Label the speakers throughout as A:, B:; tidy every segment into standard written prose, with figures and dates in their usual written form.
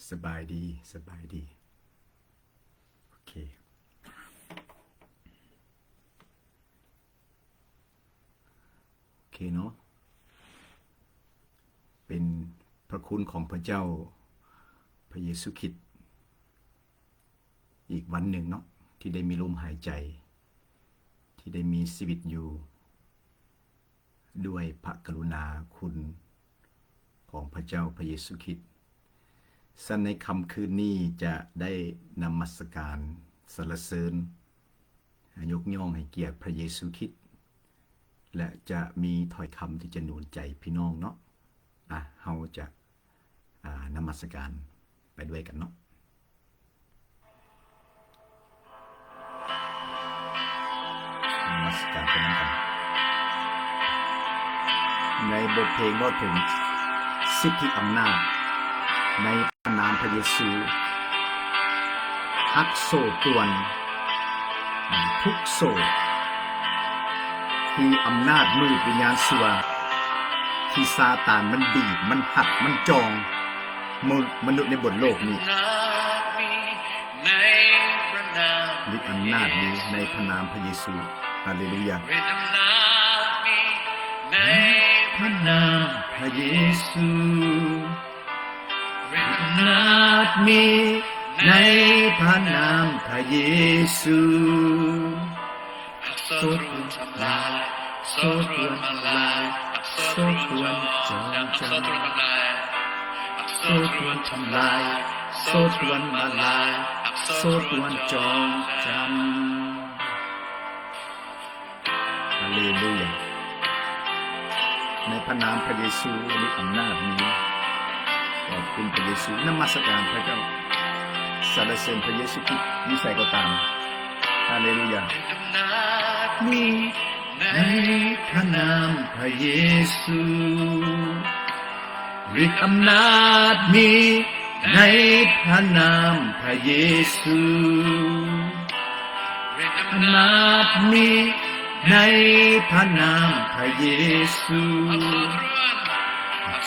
A: สบายดีโอเคเนาะเป็นพระคุณของพระเจ้าพระเยซูคริสต์อีกวันหนึ่งเนาะที่ได้มีลมหายใจที่ได้มีชีวิตอยู่ด้วยพระกรุณาคุณของพระเจ้าพระเยซูคริสต์สั้นในค่ำคืนนี้จะได้นมัสการสรรเสริญยกย่องให้เกียรติพระเยซูคริสต์และจะมีถ้อยคำที่จะหนุนใจพี่น้องเนาะเฮาจะนมัสการไปด้วยกันเนาะนมัสการไปด้วยกันในบทเพลงว่าถึงสิทธิอำนาจในพระนามพระเยซูฮักโซ่ตวนทุกโซ่ที่อำนาจมืดวิญญาณชั่วที่ซาตานมันบีบมันหักมันจองมนุษย์ในบนโลกนี้ฤทธิ์อำนาจนี้ในพระนามพระเยซูฮาเลลูยาในพระนามพระเยซูฤทธิ์อำนาจมีในพระนามพระเยซูโซ่ตรวนทำลายโซ่ตรวนทำลายโซ่ตรวนจองจำโซ่ตรวนทำลายโซ่ตรวนทำลายโซ่ตรวนมาลายโซ่ตรวนจองจำฮาเลลูยาในพระนามพระเยซูฤทธิ์อำนาจนี้ขอบคุณพระเยซูนมัสการพระเจ้าสรรเสริญพระเยซูคริสต์วิสัยก็ตามฮาเลลูยามีในพระนามพระเยซูฤทธิ์อำนาจมีในพระนามพระเยซูฤทธิ์อำนาจมีในพระนามพระเยซู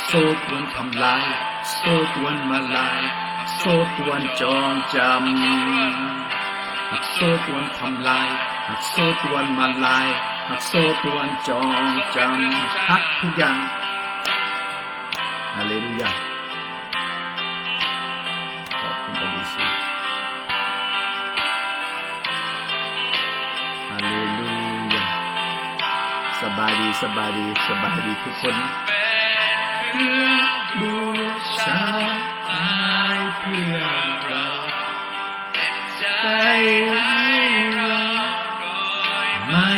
A: โซ่ตรวนทำลายโซ่ตรวนมาลายโซ่ตรวนจองจำโซ่ตรวนทำลายโซ่ตรวนมาลายโซ่ตรวนจองจำพักทุกอย่างฮาเลลูยาขอบคุณพระเยซูฮาเลลูยาสบายดีทุกคนเพื่อบูชาตายเพื่อเราใจเราไม่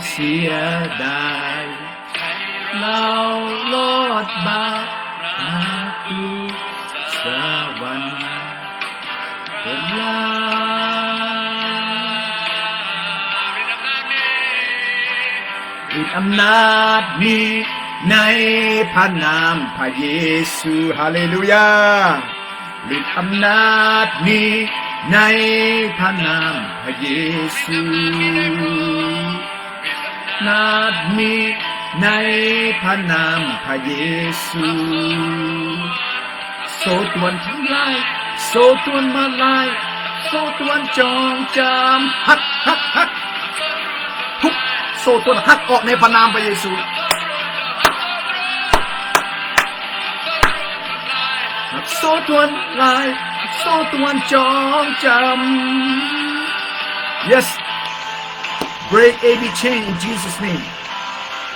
A: เสียดายเราลอดบาปทุกสวรรค์เวลาฤทธิ์อำนาจมีในพระนามพระเยซูฮาเลลูยาฤทธิ์อำนาจมีในพระนามพระเยซูนาจมีในพระนามพระเยซูโซ่ตรวนทั้งหลายโซ่ตรวนมาลายโซ่ตรวนจองจำหักทุกโซ่ตรวนหักออกในพระนามพระเยซูโซ่ตรวนลายโซ่ตรวนจองจำ yes break every chain in Jesus name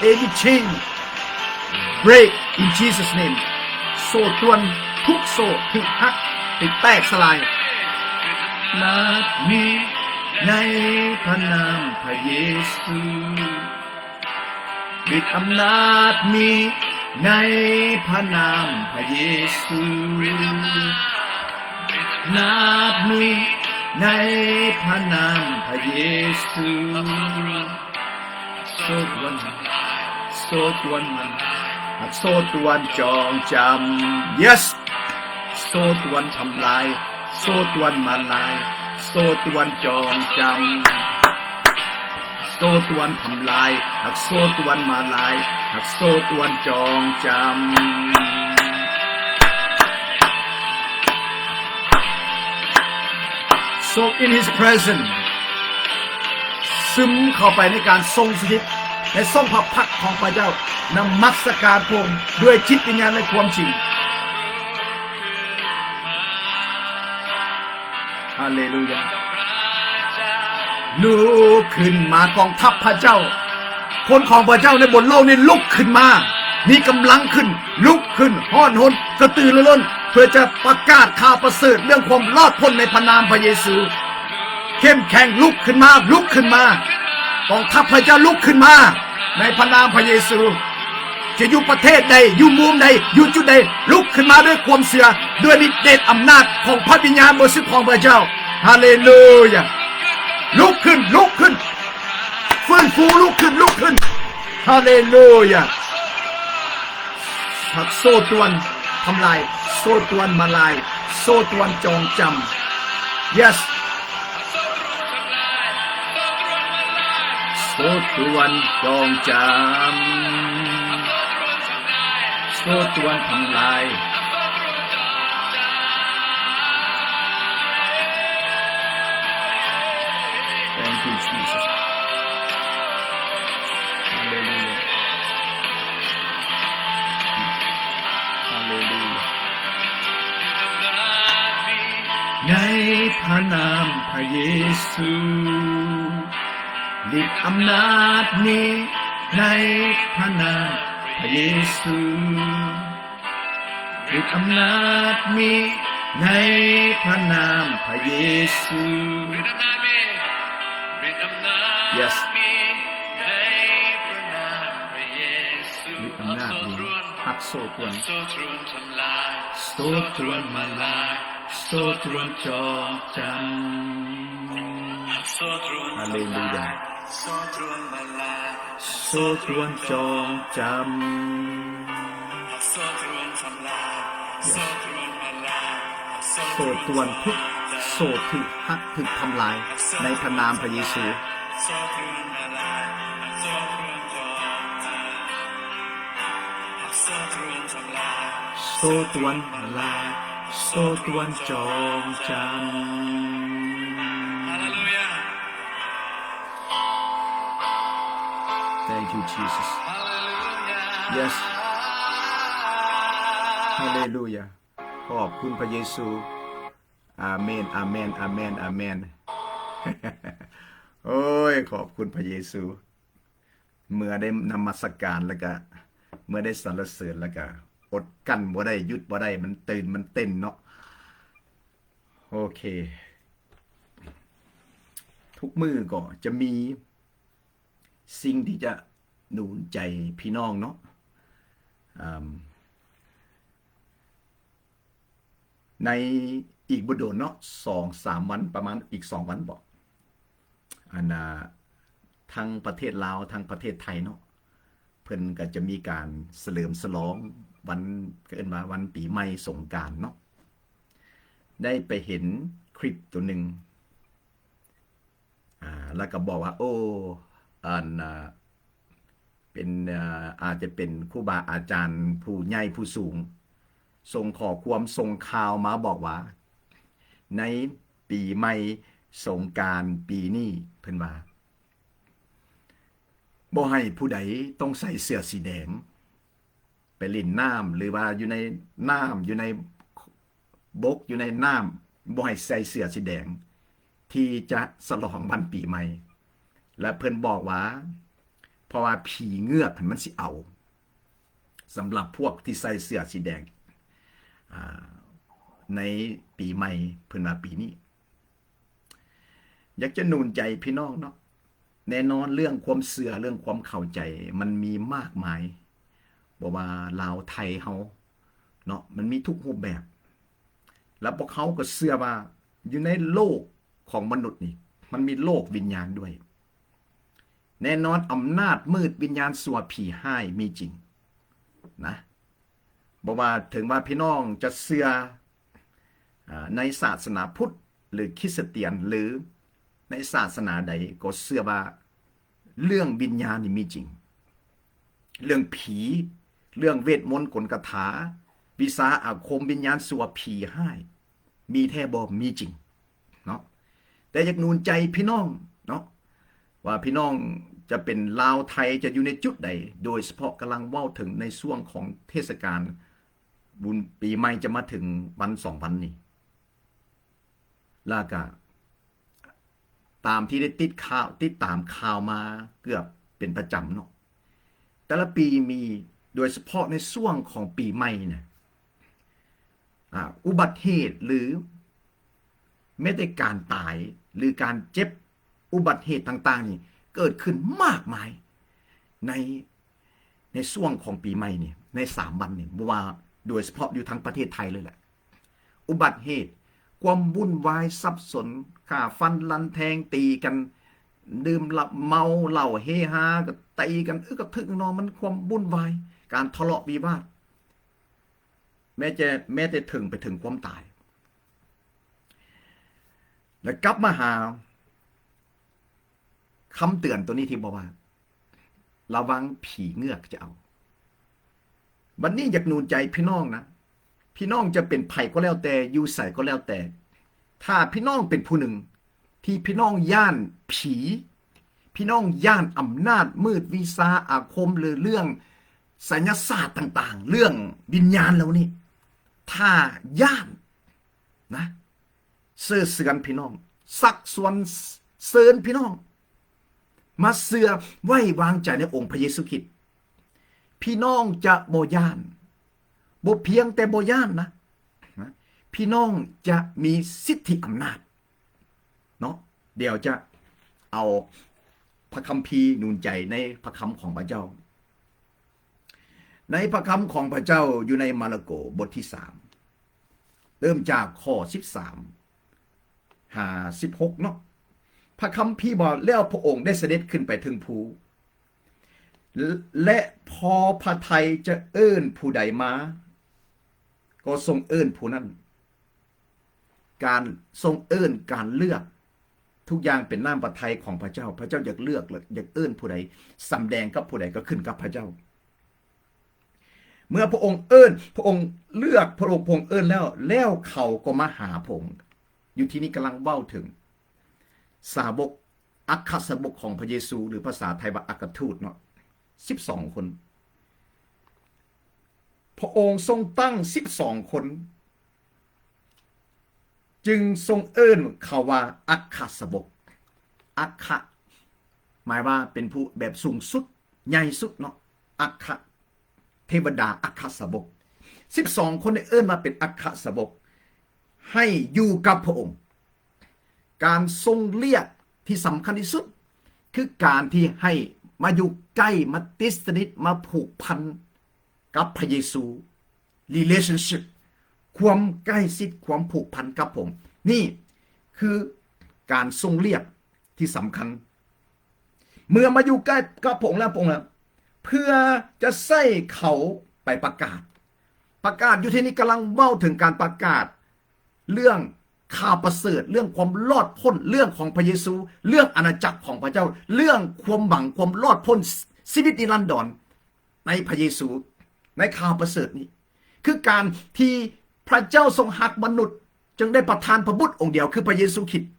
A: every chain break in Jesus name โซ่ตรวนทุกโซ่ถูกหักถูกแตกสลายนาจมีในพระนามพระเยซูฤทธิ์อำนาจมีในพระนามพระเยซูนาจมีในพระนามพระเยซูโซ่ตรวนมันโซ่ตรวนจองจำ yes โซ่ตรวนทำลายโซ่ตรวนมาลายโซ่ตรวนจองจำโซ่ตรวนทำลายโซ่ตรวนมาลายโซ่ตรวนจองจำ soak in His presence ซึมเข้าไปในการทรงสถิตในทรงพระพักของพระเจ้านมัสการพระองค์ด้วยจิตวิญญาณในความจริงฮาเลลูยาลุกขึ้นมากองทัพพระเจ้าคนของพระเจ้าในบนโลกนี้ลุกขึ้นมามีกำลังขึ้นลุกขึ้นห้อนหนกระตือรือร้นเพื่อจะประกาศข่าวประเสริฐเรื่องความรอดพ้นในพระนามพระเยซูเข้มแข็งลุกขึ้นมาลุกขึ้นมากองทัพพระเจ้าลุกขึ้นมาในพระนามพระเยซูจะอยู่ประเทศใดอยู่มุมใดอยู่จุดใดลุกขึ้นมาด้วยความเชื่อด้วยฤทธิ์เดชอำนาจของพระวิญญาณบริสุทธิ์ของพระเจ้าฮาเลลูยาลุกขึ้นลุกขึ้นฟื้นฟูลุกขึ้นลุกขึ้นฮาเลลูยาผักโซ่ตรวนทำลายโซ่ตรวนมาลายโซ่ตรวนจองจำ yes โซ่ตรวนจองจำโซ่ตรวนทำลายThank you, Jesus. Hallelujah. Hallelujah. ในพระนามพระเยซูฤทธิ์อำนาจนี้ในพระนามพระเยซูฤทธิ์อำนาจมีในพระนามพระเยซู Yes ฤทธิ์อำนาจนี้พักโซ่ตรวนโซ่ตรวนมาลายโซ่ตรวนจองจำฮาเลลูยาโซ่ตรวนมาลายโซ่ตรวนจองจำโซ่ตรวนทำลายโซ่ตรวนมาลายโซ่ตรวนทุกโซ่ถึกหักถึกทำลายในพระนามพระเยซูโซ่ตรวนมาลายโซ่ตรวนจองจำโซ่ตรวนทำลายโซ่ตรวนมาลายโซ่ตรวนจองจำ Hallelujah Thank you Jesus Yes Hallelujah ขอบคุณพระเยซูอาเมนอาเมนอาเมนอาเมนโอ้ยขอบคุณพระเยซูเมื่อได้นมัสการแล้วก็เมื่อได้สรรเสริญแล้วก็อดกั้นบ่ได้หยุดบ่ได้มันตื่นมันเต้นเนาะโอเคทุกมือก็จะมีสิ่งที่จะหนุนใจพี่น้องเนาะในอีกบ่โดนเนาะ2-3 วันประมาณอีก2 วันบอกทางประเทศลาวทางประเทศไทยเนาะเพิ่นก็จะมีการเฉลิมฉลองวันเกิดมาวันปีใหม่สงกรานต์เนาะได้ไปเห็นคลิปตัวหนึ่งแล้วก็บอกว่าโอ้เป็นอาจจะเป็นครูบาอาจารย์ผู้ใหญ่ผู้สูงส่งข้อความส่งข่าวมาบอกว่าในปีใหม่สงกรานต์ปีนี้เพิ่นว่าบ่ให้ผู้ใดต้องใส่เสื้อสีแดงไปเล่นน้ำหรือว่าอยู่ในน้ำอยู่ในบกอยู่ในน้ำบ่ให้ใส่เสื้อสีแดงที่จะฉลองวันปีใหม่และเพิ่นบอกว่าเพราะว่าผีเงือกมันสิเอาสำหรับพวกที่ใส่เสื้อสีแดงในปีใหม่เพิ่นว่าปีนี้อยากจะหนุนใจพี่น้องเนาะแน่นอนเรื่องความเชื่อเรื่องความเข้าใจมันมีมากมายบอกว่าลาวไทยเฮาเนาะมันมีทุกรูปแบบแล้วพวกเขาก็เชื่อว่าอยู่ในโลกของมนุษย์นี่มันมีโลกวิญญาณด้วยแน่นอนอำนาจมืดวิญญาณสัวผีห้ายมีจริงนะบอกว่าถึงว่าพี่น้องจะเชื่อในศาสนาพุทธหรือคริสเตียนหรือในศาสนาใดก็เชื่อว่าเรื่องวิญญาณนี่มีจริงเรื่องผีเรื่องเวทมนต์กลคาถาวิชาอาคมวิญญาณสัวผีห้ายมีแท้บ่มีจริงเนาะ และอยากนูนใจพี่น้องเนาะว่าพี่น้องจะเป็นลาวไทยจะอยู่ในจุดใดโดยเฉพาะกำลังเว้าถึงในช่วงของเทศกาลบุญปีใหม่จะมาถึงวัน2 วันนี้แล้วก็ตามที่ได้ติดตามข่าวมาเกือบเป็นประจำเนาะแต่ละปีมีโดยเฉพาะในช่วงของปีใหม่เนี่ยอุบัติเหตุหรือไม่ได้การตายหรือการเจ็บอุบัติเหตุต่างๆนี่เกิดขึ้นมากมายในช่วงของปีใหม่นี่ใน3 วันนี่ว่าโดยเฉพาะอยู่ทั้งประเทศไทยเลยแหละอุบัติเหตุความวุ่นวายสับสนฆ่าฟันลันแทงตีกันดื่มเหล้าเมาเหล้าเฮฮาก็ตีกันก็ทึกนอนมันความวุ่นวายการทะเลาะวิวาทแม้จะถึงไปถึงความตายแล้วกลับมาหาคำเตือนตัวนี้ที่บอกว่าระวังผีเงือกจะเอาวันนี้อยากนูนใจพี่น้องนะพี่น้องจะเป็นไผ่ก็แล้วแต่อยู่ใส่ก็แล้วแต่ถ้าพี่น้องเป็นผู้หนึ่งที่พี่น้องย่านผีพี่น้องย่านอำนาจมืดวิชาอาคมหรือเรื่องไสยศาสตร์ต่างๆเรื่องวิญญาณแล้วนี่ถ้าย่านนะเสื่อเสือนพี่น้องสักส่วนเซินพี่น้องมาเสือไว้วางใจในองค์พระเยซูคริสต์พี่น้องจะบ่ย่านบ่เพียงแต่บ่ย่านนะพี่น้องจะมีสิทธิอำนาจเนาะเดี๋ยวจะเอาพระคัมภีร์นูนใจในพระคำของพระเจ้าในพระคำของพระเจ้าอยู่ในมาระโกบทที่3เริ่มจากข้อ13-16เนาะพระคัมภีร์บอกแล้วพระองค์ได้เสด็จขึ้นไปถึงภูและพอพระทัยจะเอิ้นผู้ใดมาก็ทรงเอิ้นผู้นั้นการทรงเอิ้นการเลือกทุกอย่างเป็นน้ำพระทัยของพระเจ้าพระเจ้าอยากเลือกอยากเอิ้นผู้ใดสำแดงกับผู้ใดก็ขึ้นกับพระเจ้าเมื่อพระองค์เอิ้นพระองค์เลือกพระองค์เอิ้นแล้วเขาก็มาหาพระองค์อยู่ที่นี่กำลังเว้าถึงสาวกอัครสาวกของพระเยซูหรือภาษาไทยว่าอัครทูตเนาะ12 คนพระองค์ทรงตั้ง12 คนจึงทรงเอิ้นเขาว่าอัครสาวกอัครหมายว่าเป็นผู้แบบสูงสุดใหญ่สุดเนาะอัครเทวดาอัครสาวก12 คนได้เอิ้นมาเป็นอัครสาวกให้อยู่กับพระองค์การทรงเรียกที่สำคัญที่สุดคือการที่ให้มาอยู่ใกล้มาติดสนิทมาผูกพันกับพระเยซู relationship ความใกล้ชิดความผูกพันกับผมนี่คือการทรงเรียกที่สำคัญเมื่อมาอยู่ใกล้กับผมแล้วเพื่อจะใส่เขาไปประกาศอยู่ที่นี้กำลังเว้าถึงการประกาศเรื่องข่าวประเสริฐเรื่องความรอดพ้นเรื่องของพระเยซูเรื่องอาณาจักรของพระเจ้าเรื่องความหวังความรอดพ้นชีวิตนิรันดรในพระเยซูในข่าวประเสริฐนี้คือการที่พระเจ้าทรงหักมนุษย์จึงได้ประทานพระบุตรองค์เดียวคือพระเยซูคริสต์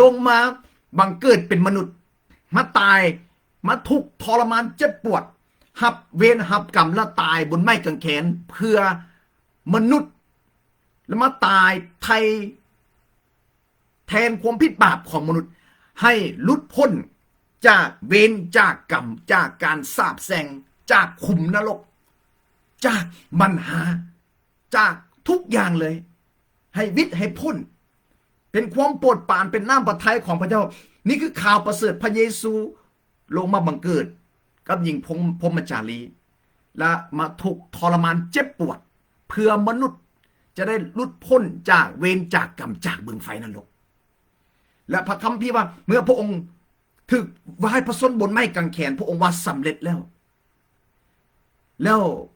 A: ลงมาบังเกิดเป็นมนุษย์มาตายมาทุกข์ทรมานเจ็บปวดหับเวรหับกรรมและตายบนไม้กางเขนเพื่อมนุษย์แล้วมาตายไทยแทนความผิดบาปของมนุษย์ให้หลุดพ้นจากเวรจากกรรมจากการสาปแช่งจากขุมนรกจากปัญหาจากทุกอย่างเลยให้วิทย์ให้พ้นเป็นความโปรดปรานเป็นน้ำพระทัยของพระเจ้านี่คือข่าวประเสริฐพระเยซูลงมาบังเกิดกับหญิงพรหมจารีและมาถูกทรมานเจ็บปวดเพื่อมนุษย์จะได้หลุดพ้นจากเวรจากกรรมจากบึงไฟนรกและพระคัมภีร์ว่าเมื่อพระองค์ถึกวายพระชนบนไม้กางเขนพระองค์ว่าสำเร็จแล้ว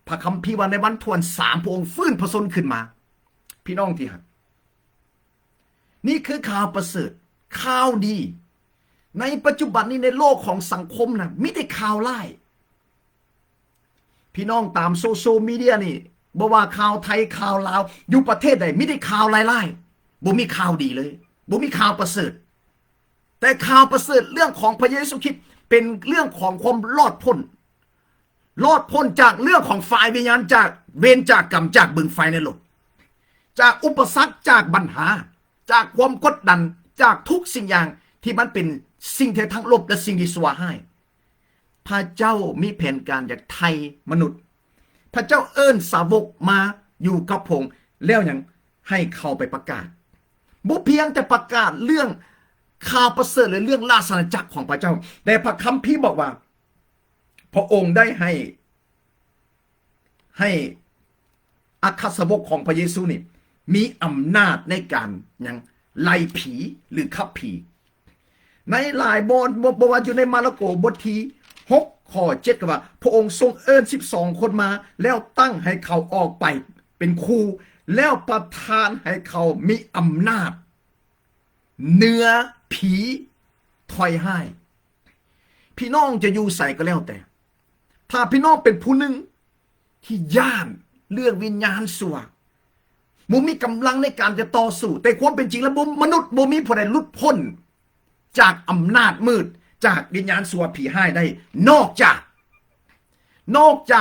A: พระคัมภีร์ว่าในวันทวน3พระองค์ฟื้นพระชนขึ้นมาพี่น้องที่รักนี่คือข่าวประเสริฐข่าวดีในปัจจุบันนี้ในโลกของสังคมนะมิได้ข่าวร้ายพี่น้องตามโซเชียลมีเดียนี่บ่ว่าข่าวไทยข่าวลาวอยู่ประเทศใดมิได้ข่าวร้ายๆบ่มีข่าวดีเลยบ่มีข่าวประเสริฐ แต่ข่าวประเสริฐเรื่องของพระเยซูคริสต์เป็นเรื่องของความรอดพ้นจากเรื่องของฝ่ายวิญญาณจากเวรจากกรรมจากบึงไฟในโลกจากอุปสรรคจากปัญหาจากความกดดันจากทุกสิ่งอย่างที่มันเป็นสิ่งที่ทั้งลบและสิ่งที่ชั่วให้พระเจ้ามีแผนการจากไทยมนุษย์พระเจ้าเอิ้นสาวกมาอยู่กับพงแล้วยังให้เข้าไปประกาศบ่เพียงแต่ประกาศเรื่องข่าวประเสริฐหรือเรื่องราชอาณาจักรของพระเจ้าแต่พระคัมภีร์บอกว่าพระองค์ได้ให้อัครสาวกของพระเยซูนี่มีอำนาจในการยังไล่ผีหรือขับผีในหลายบทว่าอยู่ในมาระโกบทที่6 ข้อ 7ก็ว่าพระองค์ทรงเอิ้น12 คนมาแล้วตั้งให้เขาออกไปเป็นครูแล้วประทานให้เขามีอำนาจเหนือผีถอยให้พี่น้องจะอยู่ใส่ก็แล้วแต่ถ้าพี่น้องเป็นผู้หนึ่งที่ย่านเรื่องวิญญาณชั่วบ่มีกำลังในการจะต่อสู้แต่ความเป็นจริงแล้วมนุษย์บ่มีผู้ใดหลุดพ้นจากอำนาจมืดจากวิญญาณชั่วผีให้ได้นอกจา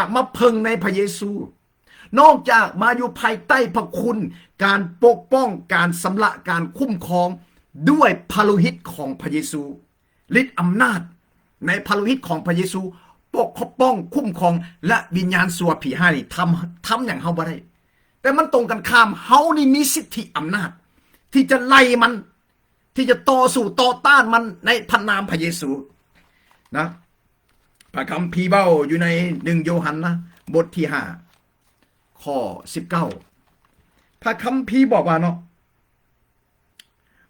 A: กมาเพ่งในพระเยซูนอกจากมาอยู่ภายใต้พระคุณการปกป้องการสำละการคุ้มครองด้วยพระโลหิตของพระเยซูฤทธิ์อำนาจในพระโลหิตของพระเยซูปกป้องคุ้มครองและวิญญาณชั่วผีให้นี่ทำอย่างเฮาบ่ได้แต่มันตรงกันข้ามเฮานี่มีสิทธิอำนาจที่จะไล่มันที่จะต่อสู้ต่อต้านมันในพระนามพระเยซูนะพระคัมภีร์เบ้าอยู่ใน1 โยฮันนะบทที่5 ข้อ 19พระคัมภีร์บอกว่าเนาะ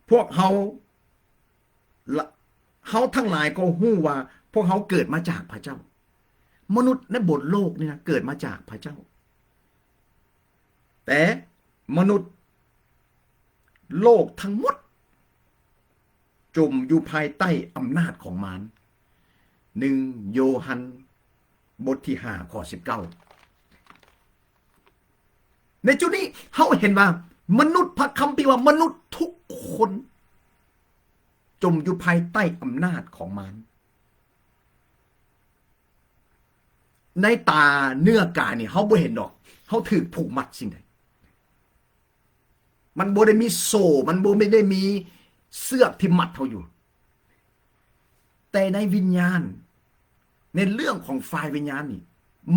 A: พวกเฮาทั้งหลายก็ฮู้ว่าพวกเฮาเกิดมาจากพระเจ้ามนุษย์ในบทโลกนี่นะเกิดมาจากพระเจ้าแต่มนุษย์โลกทั้งหมดจมอยู่ภายใต้อำนาจของมาร1 โยฮันบทที่5 ข้อ 19ในจุดนี้เขาเห็นว่ามนุษย์พระคัมภีร์ว่ามนุษย์ทุกคนจมอยู่ภายใต้อำนาจของมารในตาเนื้อกายนี่เขาบ่เห็นดอกเขาถือผูกมัดสิ่งใดมันบ่ได้มีโซ่มันบ่ไม่ได้มีเสื้อที่มัดเขาอยู่แต่ในวิญญาณในเรื่องของฝ่ายวิญญาณนี่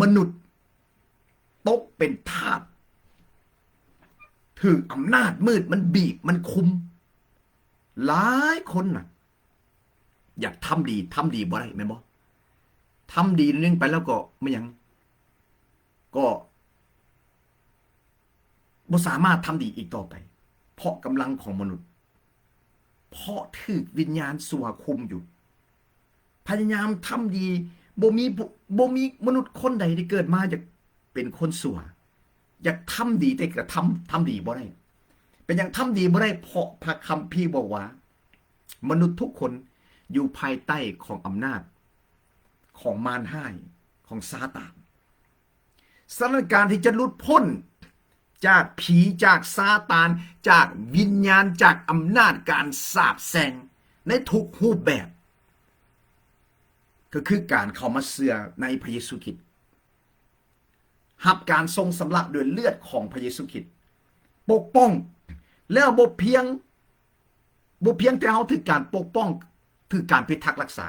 A: มนุษย์ตกเป็นทาสถืออำนาจมืดมันบีบมันคุมหลายคนน่ะอยากทำดีบ่ได้แม่นบ่ทำดีนึงไปแล้วก็ไม่ยังก็บ่สามารถทำดีอีกต่อไปเพราะกำลังของมนุษย์เพราะถูกวิญญาณชั่วคุมอยู่พยายามทำดีบ่มีมนุษย์คนใดที่เกิดมาจะเป็นคนชั่วอยากทำดีแต่ก็ทำดีบ่ได้เป็นอย่างทำดีบ่ได้เพราะพระคัมภีร์บอกว่ามนุษย์ทุกคนอยู่ภายใต้ของอำนาจของมารห้ายของซาตานสถานการณ์ที่จะหลุดพ้นจากผีจากซาตานจากวิญญาณจากอำนาจการสาปแช่งในทุกรูปแบบก็คือการเข้ามาเชื่อในพระเยซูคริสต์รับการทรงสำระด้วยเลือดของพระเยซูคริสต์ปกป้องแล้วบ่เพียงแต่เฮาถึงการปกป้องถึงการพิทักษ์รักษา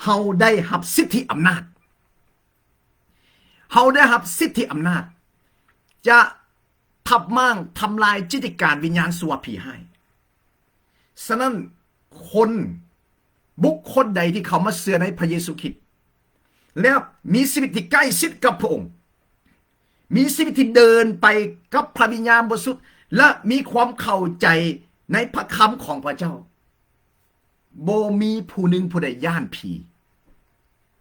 A: เฮาได้รับสิทธิอำนาจจะทับมั่งทำลายจิตวิญญาณวิญญาณชั่วผีให้ฉะนั้นบุคคลใดที่เขามาเชื่อในพระเยซูคริสต์แล้วมีชีวิตที่ใกล้ชิดกับพระองค์มีชีวิตที่เดินไปกับพระวิญญาณบริสุทธิ์และมีความเข้าใจในพระคำของพระเจ้าบ่มีผู้หนึ่งผู้ใดย่านผี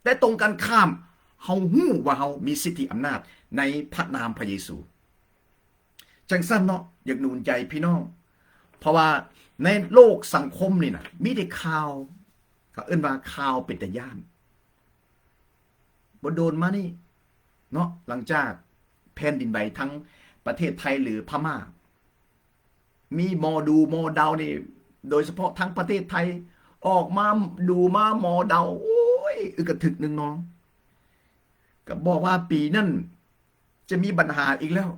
A: แต่ตรงกันข้ามเฮาฮู้ว่าเฮามีสิทธิอำนาจในพระนามพระเยซูจังซั่นเนาะอยากหนุนใจพี่น้องเพราะว่าในโลกสังคมนี่นะมีแต่ข่าวเขาเอิ้นว่าข่าวเป็นตาย้านบ่โดนมานี่เนาะหลังจากแผ่นดินไหวทั้งประเทศไทยหรือพม่ามีหมอดูหมอดาวนี่โดยเฉพาะทั้งประเทศไทย ออกมาดูมาหมอเดาโอ้ยกระถึกหนึ่งน้องก็บอกว่าปีนั่นจะมีปัญหาอีกแล้ว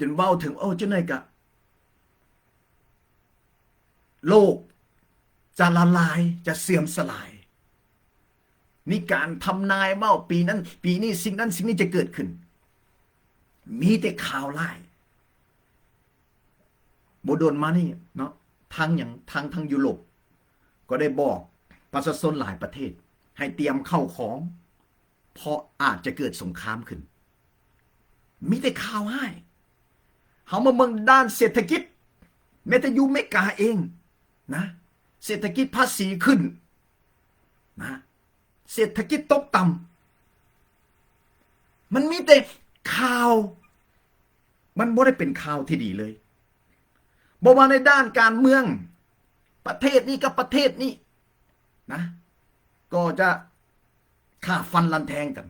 A: จนเว้าถึงเจ้าหน่อยกะโลกจะละลายจะเสื่อมสลายนี่การทำนายว่าปีนั้นปีนี้สิ่งนั้นสิ่งนี้จะเกิดขึ้นมีแต่ข่าวร้ายโบโดนมานี่เนาะทางยุโรปก็ได้บอกประชาชนหลายประเทศให้เตรียมเข้าของเพราะอาจจะเกิดสงครามขึ้นมีแต่ข่าวให้เขามาเมืองด้านเศรษฐกิจแม้แต่ยูเมกาเองนะเศรษฐกิจภาษีขึ้นนะเศรษฐกิจตกต่ำมันมีแต่ข่าวมันไม่ได้เป็นข่าวที่ดีเลยบอกว่าในด้านการเมืองประเทศนี้กับประเทศนี้นะก็จะฆ่าฟันลันแทงกัน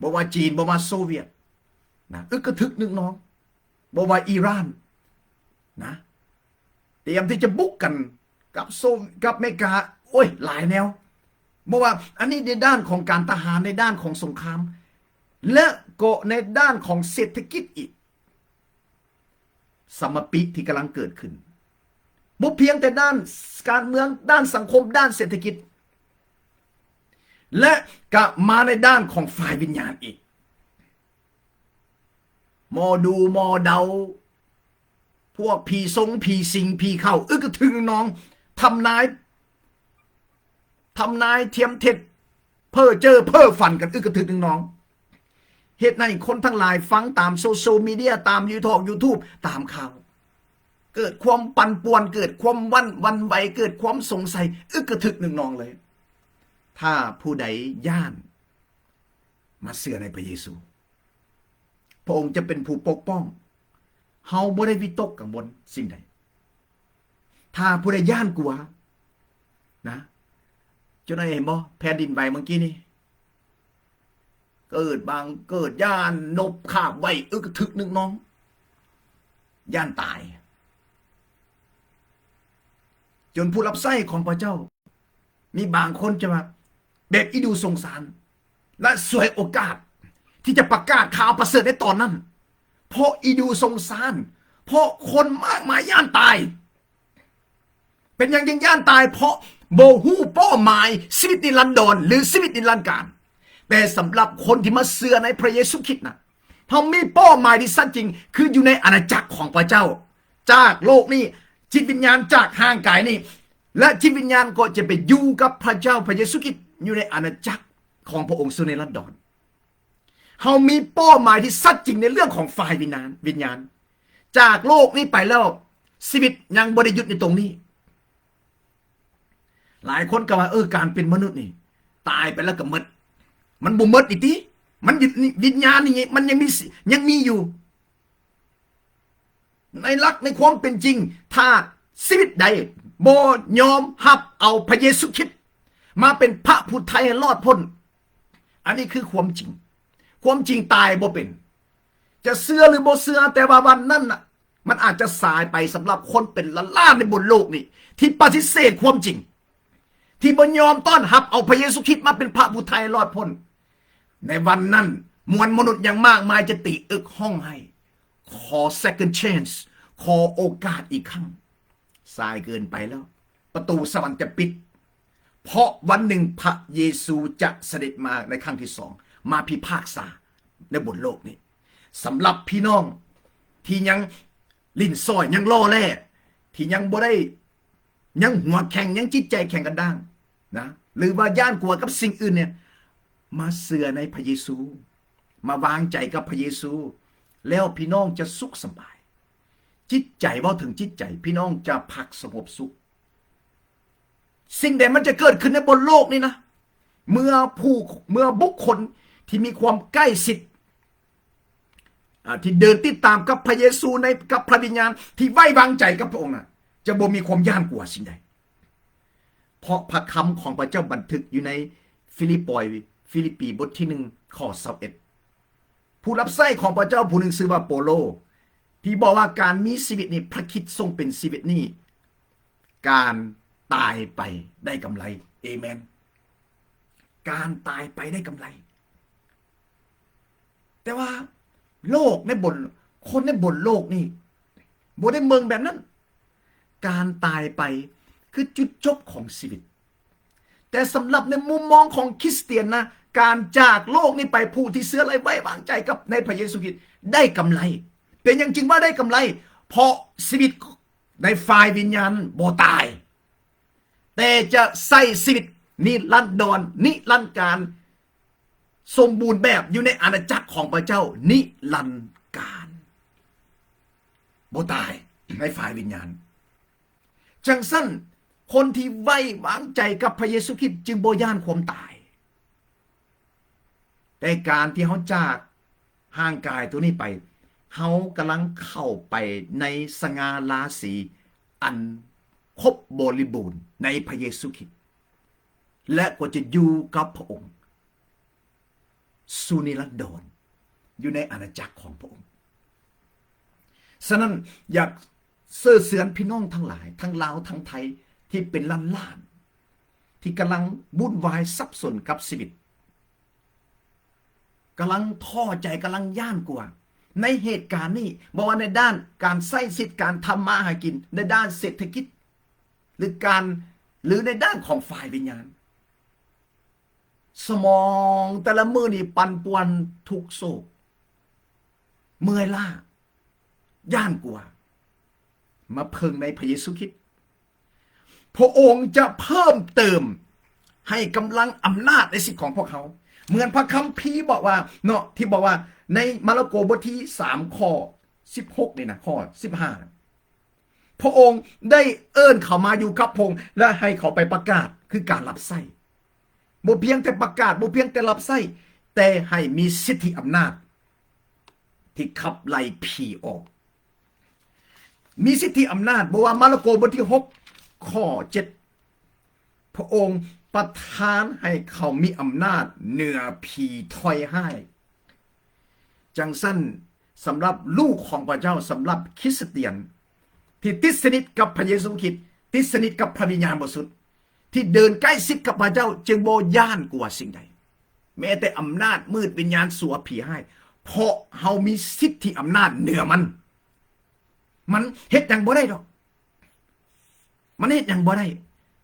A: บอกว่าจีนบอกว่าโซเวียตนะกระทึกนึกน้องบอกว่าอิหร่านนะเตรียมที่จะบุกกันกับอเมริกาโอ้ยหลายแนวบอกว่าอันนี้ในด้านของการทหารในด้านของสงครามและก็ในด้านของเศรษฐกิจอีกสมปิที่กำลังเกิดขึ้นบุเพียงแต่ด้านการเมืองด้านสังคมด้านเศรษฐกิจและก็มาในด้านของฝ่ายวิญญาณอีกหมอดูหมอเดาพวกผีทรงผีสิงผีเข้าก็ถึงน้องทำนายเทียมเท็จเพ้อเจ้อเพ้อฝันกันก็ถึงน้องเหตุในคนทั้งหลายฟังตามโซเชียลมีเดียตามYouTubeตามข่าวเกิดความปั่นป่วนเกิดความวันไหวเกิดความสงสัยกระทึกหนึ่งนองเลยถ้าผู้ใดย่านมาเชื่อในพระเยซูพระองค์จะเป็นผู้ปกป้องเฮาบ่ได้วิตกกังวลสิ่งใดถ้าผู้ใดย่านกลัวนะจนได้เห็นบ่แผ่นดินไหวเมื่อกี้นี่เกิดย่านนบขาบไว้กระทึกหนึ่งน้องย่านตายจนผู้รับใช้ของพระเจ้ามีบางคนจะมาแบบอีดูสงสารและสวยโอกาสที่จะประกาศข่าวประเสริฐในตอนนั้นเพราะอีดูสงสารเพราะคนมากมายย่านตายเป็นอย่างยิ่งย่านตายเพราะโบหูเป้าหมายชีวิตนิรันดรหรือชีวิตนิรันดร์การแต่สำหรับคนที่มาเชื่อในพระเยซูคริสต์นะเขามีเป้าหมายที่สั้นจริงคืออยู่ในอาณาจักรของพระเจ้าจากโลกนี้จิตวิญญาณจากห่างกายนี่และจิตวิญญาณก็จะไปอยู่กับพระเจ้าพระเยซูคริสต์อยู่ในอาณาจักรของพระองค์สุเนรันดรเขามีเป้าหมายที่สั้นจริงในเรื่องของฝ่ายวิญญาณจากโลกนี้ไปแล้วชีวิตยังบริยุทธ์ในตรงนี้หลายคนก็ว่าการเป็นมนุษย์นี่ตายไปแล้วก็หมดมันบ่หมดอีกทีมันวิญญาณนี่มันยังมีอยู่ในหลักในความเป็นจริงถ้าชีวิตใดบ่ยอมหับเอาพระเยซูคริสต์มาเป็นพระผู้ไถ่รอดพ้นอันนี้คือความจริงตายบ่เป็นจะเชื่อหรือบ่เชื่อแต่ว่าวันนั้นน่ะมันอาจจะสายไปสำหรับคนเป็นล้านในบนโลกนี้ที่ปฏิเสธความจริงที่บ่ยอมต้อนรับเอาพระเยซูคริสต์มาเป็นพระผู้ไถ่รอดพ้นในวันนั้นมวลมนุษย์อย่างมากมายจะติอึกห้องให้ขอ second chance ขอโอกาสอีกครั้งสายเกินไปแล้วประตูสวรรค์จะปิดเพราะวันหนึ่งพระเยซูจะเสด็จมาในครั้งที่สองมาพิพากษาในบนโลกนี้สำหรับพี่น้องที่ยังลิ้นซอยยังล่อแร่ที่ยังบ่ได้ยังหัวแข็งยังจิตใจแข็งกันด้างนะหรือว่าย่านกลัวกับสิ่งอื่นเนี่ยมาเชื่อในพระเยซูมาวางใจกับพระเยซูแล้วพี่น้องจะสุขสบายจิตใจว่าถึงจิตใจพี่น้องจะพักสงบสุขสิ่งใดมันจะเกิดขึ้นในบนโลกนี้นะเมื่อบุคคลที่มีความใกล้ชิดที่เดินติดตามกับพระเยซูในกับพระวิญญาณที่ไว้วางใจกับพระองค์จะบ่มีความย่านกลัวสิ่งใดเพราะพระคำของพระเจ้าบันทึกอยู่ในฟิลิปปีบทที่1ข้อ21ผู้รับใช้ของพระเจ้าผู้หนึ่งชื่อว่าโปโลที่บอกว่าการมีชีวิตนี้พระคริสต์ทรงเป็นชีวิตนี้ การตายไปได้กำไรเอเมนการตายไปได้กำไรแต่ว่าโลกในบนคนในบนโลกนี่บ่ได้เมืองแบบนั้นการตายไปคือจุดจบของชีวิตแต่สำหรับในมุมมองของคริสเตียนนะการจากโลกนี้ไปผู้ที่เชื่อและไว้วางใจกับในพระเยซูคริสต์ได้กำไรเป็นอย่างจริงว่าได้กำไรเพราะชีวิตในฝ่ายวิญญาณบ่ตายแต่จะใส่ชีวิตนิรันดรนิรันดร์การสมบูรณ์แบบอยู่ในอาณาจักรของพระเจ้านิรันดร์การบ่ตายในฝ่ายวิญญาณจังสั้นคนที่ไว้วางใจกับพระเยซูคริสต์จึงบ่ย่านความตายแต่การที่เขาจากห่างกายตัวนี้ไปเขากำลังเข้าไปในสง่าราศีอันครบบริบูรณ์ในพระเยซูคริสต์และก็จะอยู่กับพระองค์สุนิรันดรอยู่ในอาณาจักรของพระองค์ฉะนั้นอยากเสื่อเสือนพี่น้องทั้งหลายทั้งลาวทั้งไทยที่เป็นล้านที่กำลังวุ่นวายสับสนกับชีวิตกำลังท้อใจกำลังย่านกลัวในเหตุการณ์นี้บอกว่าในด้านการใช้สิทธิการทำมาหากินในด้านเศรษฐกิจหรือในด้านของฝ่ายวิญญาณสมองแต่ละมือนี่ปั่นป่วนทุกโศกเมื่อยล้าย่านกลัวมาเพิ่งในพระเยซูคริสต์พระองค์จะเพิ่มเติมให้กำลังอำนาจในสิทธิของพวกเขาเหมือนพระคัมภีร์บอกว่าเนาะที่บอกว่าในมาระโกบทที่3ข้อ16นี่นะข้อ15พระองค์ได้เอิ้นเขามาอยู่กับพระองค์และให้เขาไปประกาศคือการรับใช้บ่เพียงแต่ประกาศบ่เพียงแต่รับใช้แต่ให้มีสิทธิอำนาจที่ขับไล่ผีออกมีสิทธิอำนาจบอกว่ามาระโกบทที่6ข้อ7พระองค์ประทานให้เขามีอำนาจเหนือผีถอยให้จังสั้นสำหรับลูกของพระเจ้าสำหรับคริสเตียนที่ติดสนิทกับพระเยซูคริสต์ติดสนิทกับพระวิญญาณบริสุทธิ์ที่เดินใกล้ชิดกับพระเจ้าจึงบ่ย่านกลัวสิ่งใดแม้แต่อำนาจมืดวิญญาณสัวผีให้เพราะเฮามีสิทธิอำนาจเหนือมันเฮ็ดหยังบ่ได้ดอกมันเฮ็ดหยังบ่ได้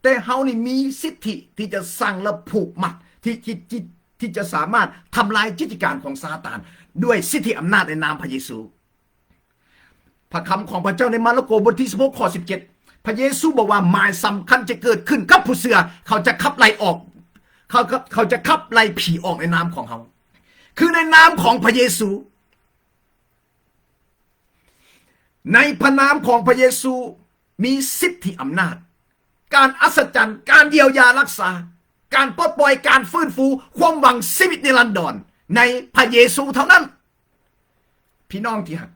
A: แต่เฮานี่มีสิทธิที่จะสั่งและผูกมัดที่จะสามารถทำลายจิตการของซาตานด้วยสิทธิอำนาจในนามพระเยซูพระคำของพระเจ้าในมาระโกบทที่16ข้อ17พระเยซูบอกว่าหมายสำคัญจะเกิดขึ้นกับผู้เชื่อเขาจะขับไล่ออกเขาจะขับไล่ผีออกในนามของเขาคือในนามของพระเยซูในพระนามของพระเยซูมีสิทธิอำนาจการอัศจรรย์การเยียวยารักษาการปลดปล่อยการฟื้นฟูความหวังชีวิตนิรันดรในพระเยซูเท่านั้นพี่น้องที่รัก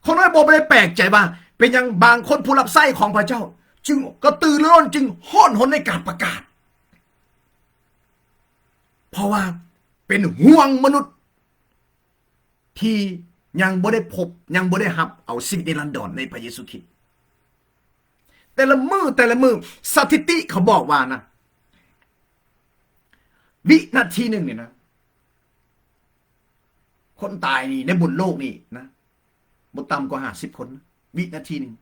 A: คนน้อยบอกไม่ได้แปลกใจว่าเป็นยังบางคนผู้รับใช้ของพระเจ้าจึงก็ตื่นร้อนจึงห้อนหนในการประกาศเพราะว่าเป็นห่วงมนุษย์ที่ยังบ่ได้พบยังบ่ได้รับเอาสิ่งนิรันดรในพระเยซูคริสต์แต่ละมือสถิติเขาบอกว่านะวินาทีหนึ่งเนี่ยนะคนตายนี่ในบนโลกนี่นะบ่ต่ำกว่า50 คนวินาทีหนึ่ง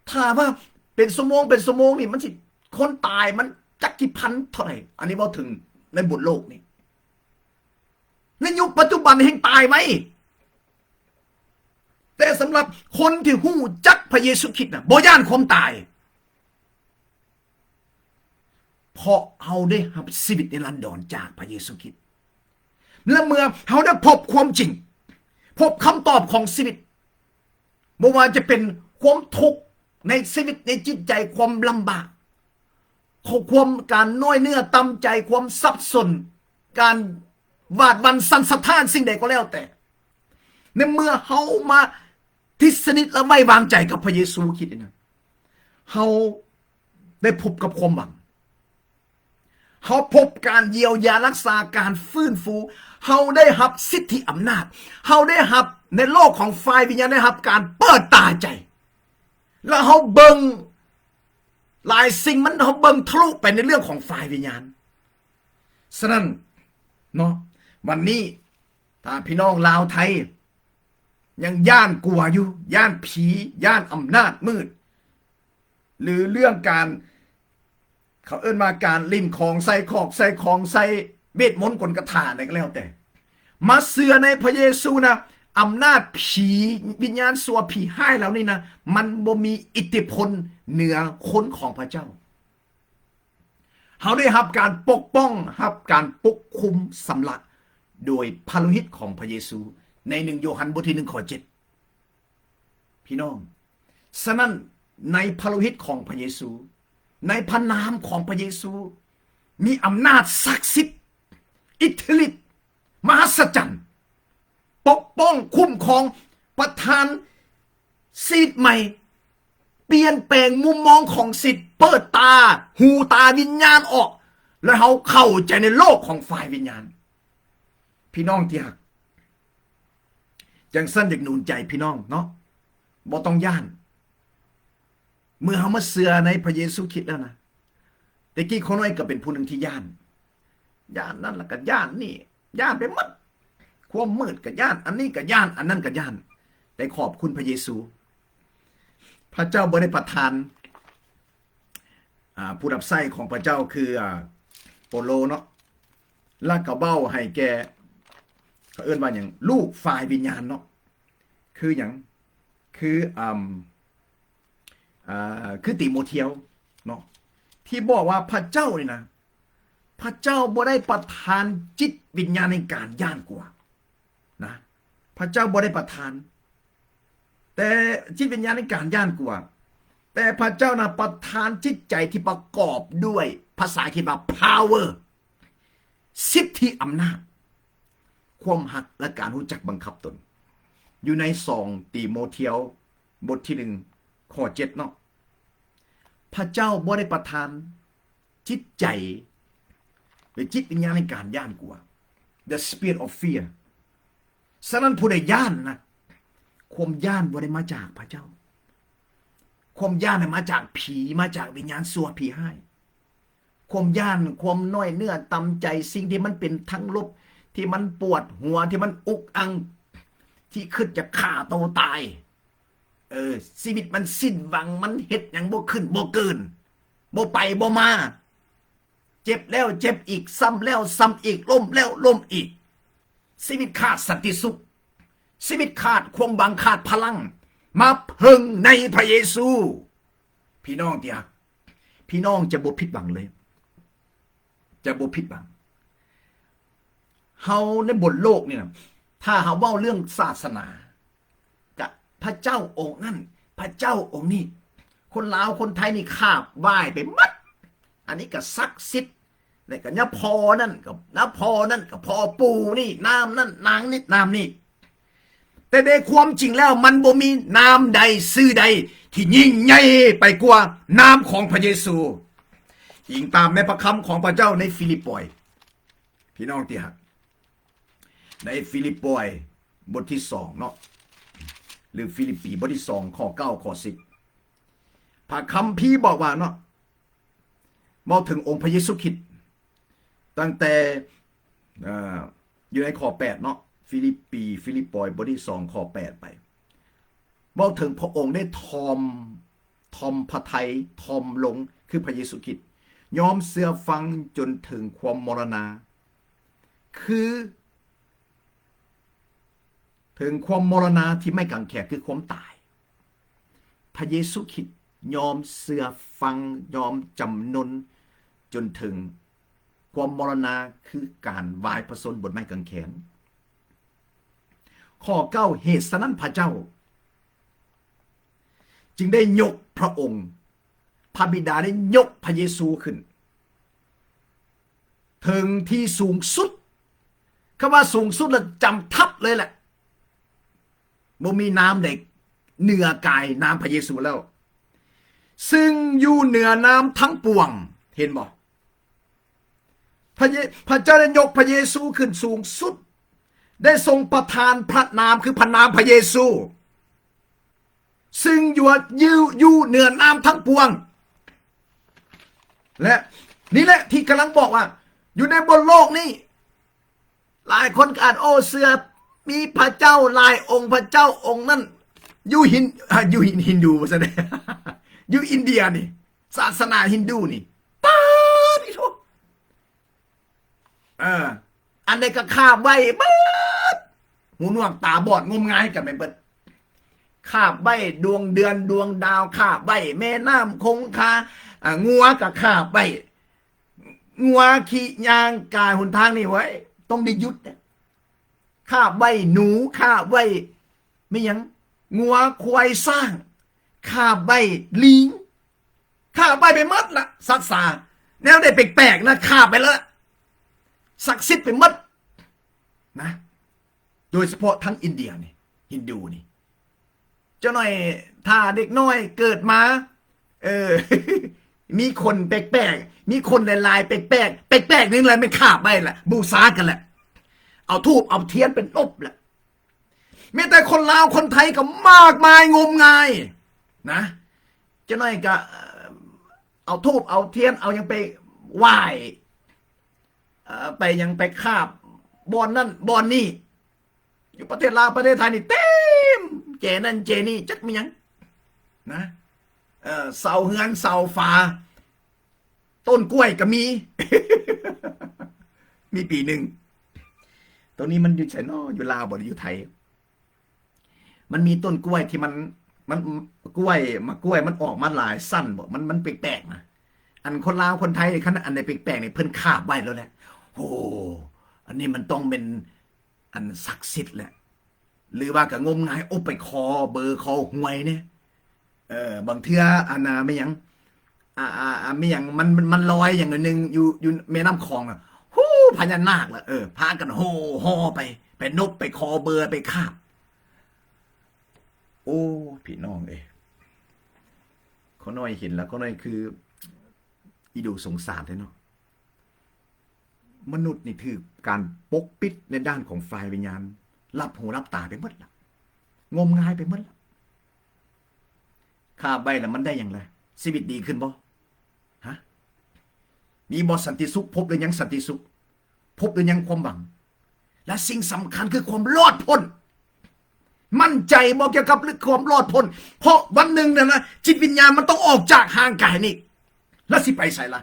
A: ถ้าว่าเป็นชั่วโมงนี่มันสิคนตายมันจักกี่พันเท่าไหร่อันนี้บ่ถึงในบนโลกนี่ในยุคปัจจุบันแห่งตายไหมแต่สำหรับคนที่ฮู้จักพระเยซูคริสต์นะบ่ย่านความตายเพราะเขาได้รับชีวิตนิรันดรจากพระเยซูคริสต์และเมื่อเขาได้พบความจริงพบคำตอบของชีวิตไม่ว่าจะเป็นความทุกข์ในชีวิตในจิตใจความลำบากความการน้อยเนื้อต่ำใจความสับสนการหวาดหวั่นสั่นสะท้านสิ่งใดก็แล้วแต่ในเมื่อเขามาทิศนิทและไม่วางใจกับพระเยซูคริสต์นะเขาได้พบกับความหวังเขาพบการเยียวยารักษาการฟื้นฟูเขาได้รับสิทธิอำนาจเขาได้รับในโลกของฝ่ายวิญญาณได้รับการเปิดตาใจ แล้วเขาเบิ่งหลายสิ่งมันเขาเบิ่งทะลุไปในเรื่องของฝ่ายวิญญาณฉะนั้นเนาะวันนี้ถ้าพี่น้องลาวไทยยังย่านกลัวอยู่ย่านผีย่านอำนาจมืดหรือเรื่องการเขาเอิ้นมาการลิ่นของใส่ขอกใส่ของใส่เวทมนต์กลกระถาอะไรก็แล้วแต่มาเชื่อในพระเยซูนะอำนาจผีวิญญาณสัวผีให้แล้วนี่นะมันบ่มีอิทธิพลเหนือคนของพระเจ้าเขาได้รับการปกป้องรับการปกคุมสำลักโดยพระโลหิตของพระเยซูใน1 โยฮันบทที่ 1 ข้อ 7พี่น้องฉะนั้นในพระโลหิตของพระเยซูในพระนามของพระเยซูมีอำนาจศักดิ์สิทธิ์อิทธิฤทธิ์มหัศจรรย์ปกป้องคุ้มครองประทานสิทธิ์ใหม่เปลี่ยนแปลงมุมมองของสิทธิ์เปิดตาหูตาวิญญาณออกแล้วเขาเข้าใจในโลกของฝ่ายวิญญาณพี่น้องที่หักจังสั้นจากหนุนใจพี่น้องเนาะบ่ต้องย่านเมื่อเขามาเชื่อในพระเยซูคริสต์แล้วนะแต่กี้คนน้อยก็เป็นผู้หนึ่งที่ย่านนั่นแล้วก็ย่านนี่ย่านไปหมดความมืดกับย่านอันนี้กับย่านอันนั้นกับย่านแต่ขอบคุณพระเยซูพระเจ้าบริประทานผู้รับใช้ของพระเจ้าคือโปโลเนาะลากระเบ้าให้แกเขาเอิ้นว่าอย่างลูกฝ่ายวิญญาณเนาะคืออย่างคือติโมเธียวเนาะที่บอกว่าพระเจ้านี่นะพระเจ้าบ่ได้ประทานจิตวิญญาณในการย่านกลัวนะพระเจ้าบ่ได้ประทานแต่จิตวิญญาณในการย่านกลัวแต่พระเจ้านะประทานจิตใจที่ประกอบด้วยภาษาอังกฤษว่า power สิทธิอำนาจความหักและการรู้จักบังคับตนอยู่ใน2 ติโมเธียวบทที่ 1 ข้อ 7เนาะพระเจ้าบ่ได้ประทานจิตใจหรือจิตวิญญาณในการย่านกลัว the spirit of fear ฉะนั้นผู้ใดย่านนะความย่านบ่ได้มาจากพระเจ้าความย่านมาจากผีมาจากวิญญาณสัวผีให้ความย่านความน้อยเนื้อต่ำใจสิ่งที่มันเป็นทั้งลบที่มันปวดหัวที่มันอุกอังที่คิดจะฆ่าตัวตายชีวิตมันสิ้นหวังมันเฮ็ดหยังบ่ขึ้นบ่เกินบ่ไปบ่มาเจ็บแล้วเจ็บอีกซ้ำแล้วซ้ำอีกล้มแล้วล้มอีกชีวิตขาดสันติสุขชีวิตขาดความบังขาดพลังมาพึ่งในพระเยซูพี่น้องที่รักพี่น้องจะบ่ผิดหวังเลยจะบ่ผิดหวังเฮาในบนโลกเนี่ยถ้าเฮาเว้าเรื่องศาสนากับพระเจ้าองค์นั้นพระเจ้าองค์นี้คนลาวคนไทยนี่คาบไหว้ไปหมดอันนี้ก็ศักดิ์สิทธิ์แล้วก็ยะพอนั่นกับนะพอนั่นกับพอปู่นี่นามนั่นนางนี่นามนี่แต่ในความจริงแล้วมันบ่มีนามใดชื่อใดที่ยิ่งใหญ่ไปกว่านามของพระเยซูอิงตามในพระคำของพระเจ้าในฟิลิปปอยพี่น้องที่รักในฟิลิปปอยบทที่2เนาะหรือฟิลิปปีบทที่2ข้อ9ข้อ10พระคัมภีร์บอกว่าเนาะบอกถึงองค์พระเยซูคริสต์ตั้งแต่อยู่ในข้อ8เนาะฟิลิปปอยบทที่2ข้อ8ไปบอกถึงพระองค์ได้ทอมพระทัยทอมลงคือพระเยซูคริสต์ยอมเสื่อฟังจนถึงความมรณาคือถึงความมรณาที่ไม่กังแขกคือความตายพระเยซูคริสต์ยอมเสื่อฟังยอมจำนนจนถึงความมรณาคือการวายพระชนม์บนไม้กางเขนข้อ9เหตุฉะนั้นพระเจ้าจึงได้ยกพระองค์พระบิดาได้ยกพระเยซูขึ้นถึงที่สูงสุดคำว่าสูงสุดแล้วจำทับเลยแหละบ่มีน้ำเด็กเหนือกายน้ำพระเยซูแล้วซึ่งอยู่เหนือน้ำทั้งปวงเห็นบ่พระเจ้าได้ยกพระเยซูขึ้นสูงสุดได้ทรงประทานพระนามคือพระนามพระเยซู ซึ่งอยู่เหนือน้ำทั้งปวงและนี่แหละที่กำลังบอกว่าอยู่ในบนโลกนี้หลายคนอาจโอ้เสือมีพระเจ้าหลายองค์พระเจ้าองค์นั้นอยู่ฮินดูซะเนี่ยอยู่อินเดียนี่ศาสนาฮินดูนี่ป้าดิโถอันใดก็ข้าบไว้เบิดหูหนวกตาบอดงมงายกันไปเบิดข้าบไว้ดวงเดือนดวงดาวข้าบไว้แม่น้ำคงคางัวกับข้าบไว้งัวขี่ยางกายหนทางนี่ไว้ต้องได้ยุดข้าบไว้หนูข้าบไว้ไม่ยังงัวควายสร้างข้าบไว้ลิงข้าบไว้ไปหมดละศักดิ์ศาแนวได้แปลกๆนะข้าบไปแล้วศักดิ์สิทธิ์ไปหมดนะโดยเฉพาะทั้งอินเดียนี่ฮินดูนี่เจ้าหน่อยถ้าเด็กน้อยเกิดมามีคนแปลกๆมีคนลายๆแปลกนึงอะไรไม่ขาบไปแหละบูชากันแหละเอาทูบเอาเทียนเป็นอบแหละไม่แต่คนลาวคนไทยก็มากมายงมงายนะเจ้าหน่อยก็เอาทูบเอาเทียนเอายังไปไหว้ไปยังไปคาบบอนนั่นบอนนี่อยู่ประเทศลาวประเทศไทยนี่เต็มเจนั่นเจนี่จักมียังนะเสาเฮือนเสาฟ้าต้นกล้วยก็มี มีปีหนึ่งตรงนี้มันอยู่ไชนออยู่ลาวบ่อยู่ไทยมันมีต้นกล้วยที่มันกล้วยมันออกมาหลายสั้นบ่มันแปลกๆนะอันคนลาวคนไทยขนาดอันไหนแปลกๆเนี่ยเพิ่นคาบไว้แล้วแหละโอ้อันนี้มันต้องเป็นอันศักดิ์สิทธิ์แหละหรือว่าก็งมงายไปคอเบอร์คอหวยเนี่ยบางเทื่ออันน่ะไม่ยังไม่ยังมันลอยอย่างนึงอยู่แม่น้ำคลองอ่ะฮู้พญานาคละพากันโฮไปนกไปคอเบอร์ไปคาบโอ้พี่น้องเขาน้อยเห็นแล้วเขาน้อยคืออีดูสงสารเลยเนาะมนุษย์นี่ถือการปกปิดในด้านของฝ่ายวิญญาณรับหูรับตาไปหมดละงมงายไปหมดละข้าใบแล้วมันได้อย่างไรชีวิตดีขึ้นบ่ฮะมีบ่สันติสุขพบหรือยังสันติสุขพบหรือยังความหวังและสิ่งสำคัญคือความรอดพ้นมั่นใจบ่เกี่ยวกับเรื่องความรอดพ้นเพราะวันหนึ่งเนี่ยนะจิตวิญญาณมันต้องออกจากห่างกายนี่แล้วสิไปใส่ละ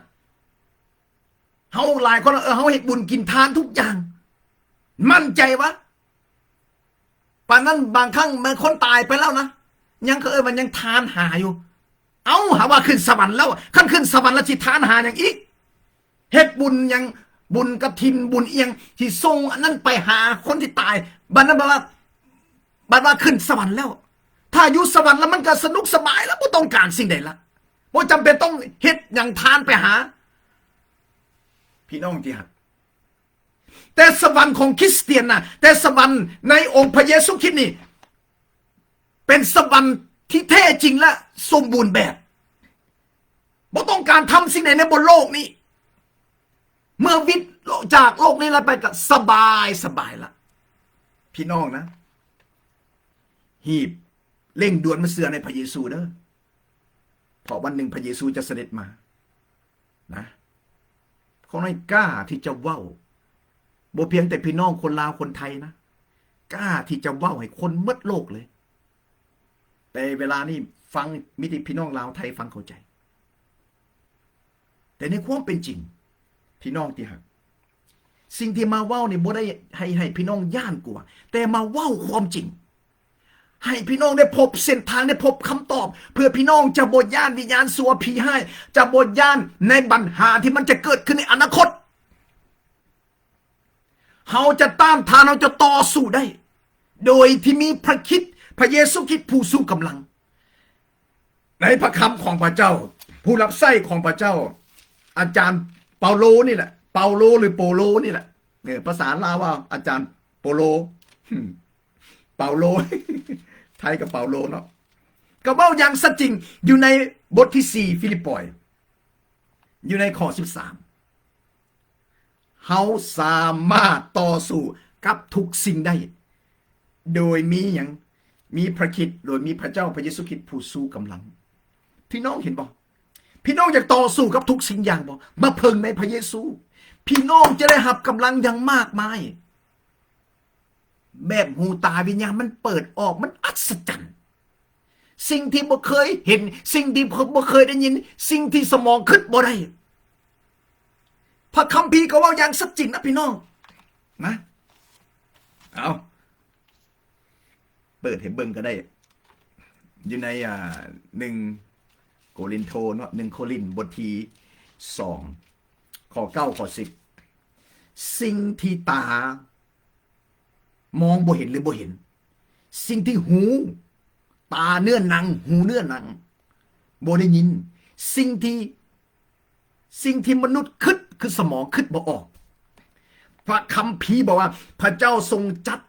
A: เฮาหลายคนเฮาเฮ็ดบุญกินทานทุกอย่างมั่นใจวะป่านนั้นบางครั้งมันคนตายไปแล้วนะยังก็มันยังทานหาอยู่เอาหาว่าขึ้นสวรรค์แล้วขึ้นสวรรค์แล้วสิทานหาอย่างอีกเฮ็ดบุญยังบุญกฐินบุญเอียงที่ส่งอันนั้นไปหาคนที่ตายบัดนั้นบัดว่าขึ้นสวรรค์แล้วถ้าอยู่สวรรค์แล้วมันก็สนุกสบายแล้วบ่ต้องการสิ่งใดละบ่จำเป็นต้องเฮ็ดอย่างทานไปหาพี่น้องที่หักแต่สวรรค์ของคริสเตียนนะแต่สวรรค์ในองค์พระเยซูคริสต์นี่เป็นสวรรค์ที่แท้จริงและสมบูรณ์แบบบ่ต้องการทำสิ่งไหนในบนโลกนี้เมื่อวิทย์จากโลกนี้แล้วไปก็สบายละพี่น้องนะหีบเร่งด่วนมาเสือในพระเยซูเด้อเพราะวันหนึ่งพระเยซูจะเสด็จมานะเขาไม่กล้าที่จะเว้าบ่เพียงแต่พี่น้องคนลาวคนไทยนะกล้าที่จะเว้าให้คนหมดโลกเลยแต่เวลานี้ฟังมิติพี่น้องลาวไทยฟังเข้าใจแต่ในความเป็นจริงพี่น้องที่หักสิ่งที่มาเว้านี่บ่ได้ให้พี่น้องย่านกลัวแต่มาเว้าความจริงให้พี่น้องได้พบเส้นทางได้พบคำตอบเพื่อพี่น้องจะบ่ย่านวิญญาณสัวผีให้จะบ่ย่านในปัญหาที่มันจะเกิดขึ้นในอนาคตเราจะต้านทานเราจะต่อสู้ได้โดยที่มีพระคริสต์พระเยซูคริสต์ผู้ทรงกำลังในพระคำของพระเจ้าผู้รับใช้ของพระเจ้าอาจารย์เปาโลนี่แหละเปาโลหรือโปโลนี่แหละภาษาลาวว่าอาจารย์โปโลเปาโล ไทยกับเปาโลเนาะก็เว้าอย่างสัจจริงอยู่ในบทที่4ฟิลิปปอยอยู่ในข้อ13เฮาสามารถต่อสู้กับทุกสิ่งได้โดยมีอย่าง มีพระคริสต์โดยมีพระเจ้าพระเยซูคริสต์ผู้สู้กำลังพี่น้องเห็นบ่พี่น้องอยากต่อสู้กับทุกสิ่งอย่างบ่มาเพิ่งในพระเยซูพี่น้องจะได้หับกำลังอย่างมากมายแบบหูตาวิญญาณมันเปิดออกมันอัศจรรย์สิ่งที่บ่เคยเห็นสิ่งที่บ่เคยได้ยินสิ่งที่สมองคิดบ่ได้พระคัมภีร์ก็ว่าอย่างสัจจริงนะพี่น้องนะเอาเปิดให้เบิ่งก็ได้อยู่ใน1 โครินโธเนาะ1 โครินธ์บทที่2ข้อ9ข้อ10สิ่งที่ตามองบ่เห็นหรือบ่เห็นสิ่งที่หูตาเนื้อหนังหูเนื้อหนังบ่ได้ยินสิ่งที่มนุษย์คิดคือสมองคิดบ่ออกพระคัมภีร์บอกว่าพระเจ้าทรงจัด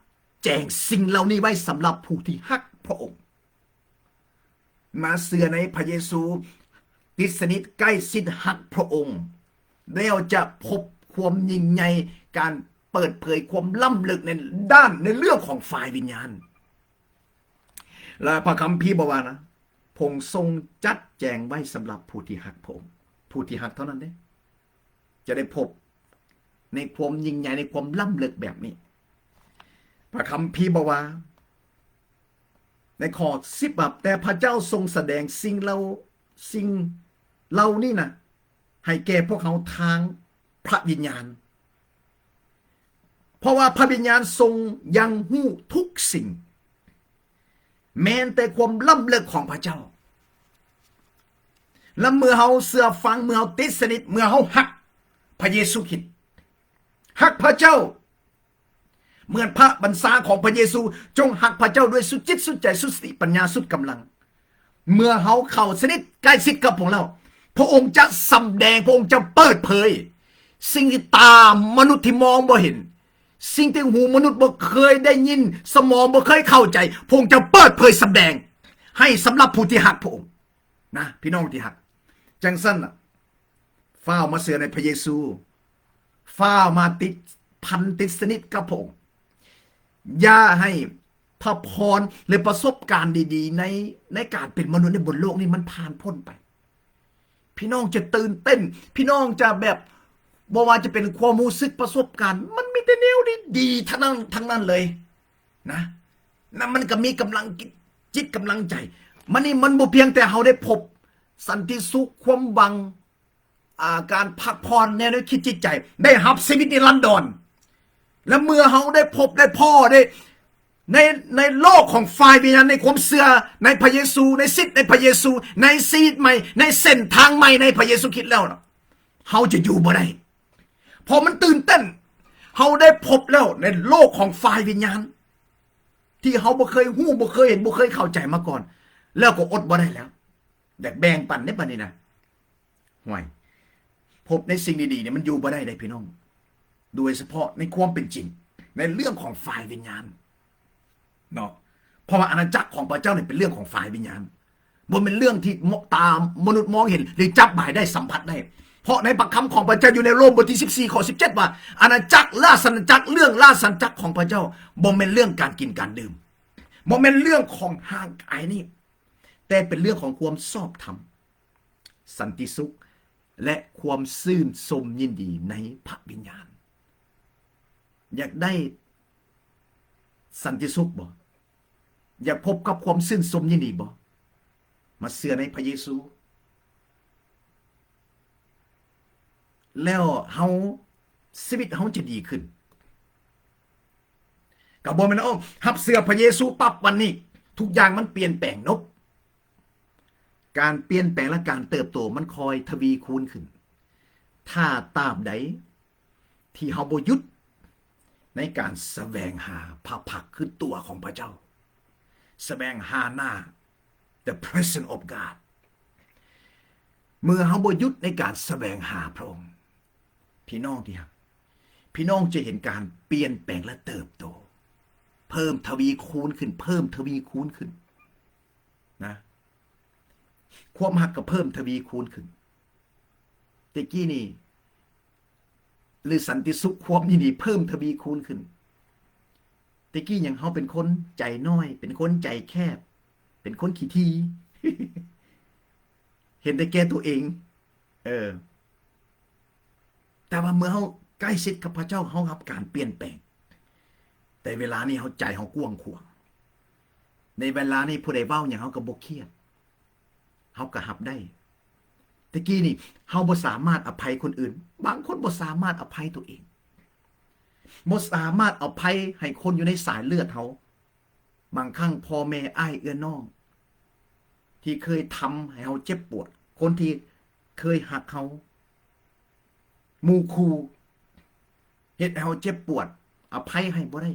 A: แจงสิ่งเหล่านี้ไว้สำหรับผู้ที่ฮักพระองค์มาเชื่อในพระเยซูติดสนิทใกล้ชิดฮักพระองค์แล้วจะพบความยิ่งใหญ่การเปิดเผยความล้ำลึกในด้านในเรื่องของฝ่ายวิญญาณและพระคัมภีร์บอกว่านะพระองค์ทรงจัดแจงไว้สำหรับผู้ที่ฮักพระองค์ผู้ที่ฮักเท่านั้นเด้จะได้พบในความยิ่งใหญ่ในความล้ำลึกแบบนี้พระคัมภีร์บอกว่าในข้อ10แต่พระเจ้าทรงแสดงสิ่งเรานี่นะให้แก่พวกเขาทางพระวิญญาณเพราะว่าพระวิญญาณทรงยังหู้ทุกสิ่งแม้แต่ความล้ำลึกของพระเจ้าและเมื่อเขาเชื่อฟังเมื่อเขาติดสนิทเมื่อเขาฮักพระเยซูคริสต์ฮักพระเจ้าเหมือนพระบัญชาของพระเยซูจงหักพระเจ้าด้วยสุดจิตสุดใจสุดสติปัญญาสุดกำลังเมื่อเขาเข้าสนิทใกล้ชิดกับพระเราพระองค์จะสำแดงพระองค์จะเปิดเผยสิ่งที่ตามนุษย์ที่มองบ่เห็นสิ่งที่หูมนุษย์บ่เคยได้ยินสมองบ่เคยเข้าใจพระองค์จะเปิดเผยสำแดงให้สำหรับผู้ที่หักพระองค์นะพี่น้องที่หักจังสั้นน่ะฝ้าวมาเสือในพระเยซูฝ้าวมาติดพันติดสนิทกับพระองค์อย่าให้พระพรหรือประสบการณ์ดีๆในการเป็นมนุษย์ในบนโลกนี้มันผ่านพ้นไปพี่น้องจะตื่นเต้นพี่น้องจะแบบบ่ว่าจะเป็นความรู้สึกประสบการณ์มันมีแต่แนวดีๆทั้งนั้นเลยนะมันก็มีกำลังจิตกำลังใจมันบ่เพียงแต่เราได้พบสันติสุขความหวังการพักผ่อนแนวคิดจิตใจได้รับชีวิตนิรันดรและเมื่อเราได้พบได้พ่อได้ในโลกของฝ่ายวิญญาณในความเชื่อในพระเยซูในสิทธิ์ในพระเยซูในชีวิตใหม่ในเส้นทางใหม่ในพระเยซูคริสต์แล้วเราจะอยู่บ่ได้พอมันตื่นเต้นเราได้พบแล้วในโลกของฝ่ายวิญญาณที่เราบ่เคยหู้บ่เคยเห็นบ่เคยเข้าใจมาก่อนแล้วก็อดบ่ได้แล้วแต่แบ่งปันในปันนี้นะห่วยพบในสิ่งดีๆเนี่ยมันอยู่บ่ได้พี่น้องโดยเฉพาะในความเป็นจริงในเรื่องของฝ่ายวิญญาณเนาะเพราะว่าอาณาจักรของพระเจ้าเนี่ยเป็นเรื่องของฝ่ายวิญญาณบ่เป็นเรื่องที่ตามมนุษย์มองเห็นหรือจับหมายได้สัมผัสได้เพราะในพระคำของพระเจ้าอยู่ในโรมบทที่14ข้อ17ว่าอาณาจักรราชอาณาจักรเรื่องราชอาณาจักรของพระเจ้าบ่เป็นเรื่องการกินการดื่มบ่เป็นเรื่องของห่างไกลนี่แต่เป็นเรื่องของความชอบธรรมสันติสุขและความชื่นชมยินดีในพระวิญญาณอยากได้สันติสุขบ่อยากพบกับความชื่นชมยินดีบ่มาเชื่อในพระเยซูแล้วชีวิตเฮาจะดีขึ้นก็บ่แม่นรับเชื่อพระเยซูปั๊บวันนี้ทุกอย่างมันเปลี่ยนแปลงนบการเปลี่ยนแปลงและการเติบโตมันคอยทวีคูณขึ้นถ้าตราบใดที่เฮาบ่หยุดในการแสวงหาพระพักคือตัวของพระเจ้าแสวงหาหน้า the presence of God เมื่อเฮาบ่หยุดในการแสวงหาพระองค์พี่น้องที่ครับพี่น้องจะเห็นการเปลี่ยนแปลงและเติบโตเพิ่มทวีคูณขึ้นเพิ่มทวีคูณขึ้นนะความหักก็เพิ่มทวีคูณขึ้นตะกี้นี่หรือสันติสุขความยินดีเพิ่มทวีคูณขึ้น ตะกี้อย่างเฮาเป็นคนใจน้อยเป็นคนใจแคบเป็นคนขี้ที เห็นแต่แก่ตัวเองเออแต่ว่าเมื่อเฮาใกล้ชิดกับพระเจ้าเฮารับการเปลี่ยนแปลงแต่เวลานี้เฮาใจเฮากว้างขวางในเวลานี้ผู้ใดเว้าหยังเฮาก็บ่เครียดเฮาก็รับได้ตะกี้นี่เฮาบ่สามารถอภัยคนอื่นบางคนบ่สามารถอภัยตัวเองบ่สามารถอภัยให้คนอยู่ในสายเลือดเฮาบางครั้งพ่อแม่อ้ายเอื้อน้องที่เคยทำให้เฮาเจ็บปวดคนที่เคยหักเฮาหมู่คู่เฮ็ดให้เฮาเจ็บปวดอภัยให้บ่ได้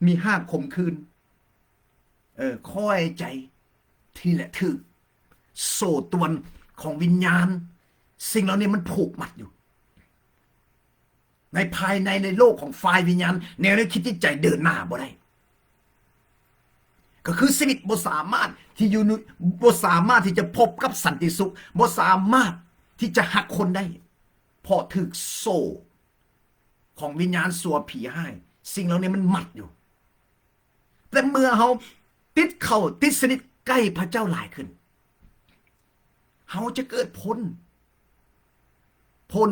A: มีห้าข่มขืนค่อยใจที่แหละถือโซ่ตรวนของวิญญาณสิ่งเหล่านี้มันผูกมัดอยู่ในภายในโลกของฝ่ายวิญญาณแนวคิดจิตใจเดินหน้าบ่ได้ก็คือชีวิตบ่สามารถที่อยู่บ่สามารถที่จะพบกับสันติสุขบ่สามารถที่จะหักคนได้เพราะถูกโซ่ของวิญญาณสัวผีให้สิ่งเหล่านี้มันมัดอยู่แต่เมื่อเฮาติดเข้าติดสนิทใกล้พระเจ้าหลายขึ้นเฮาจะเกิดผล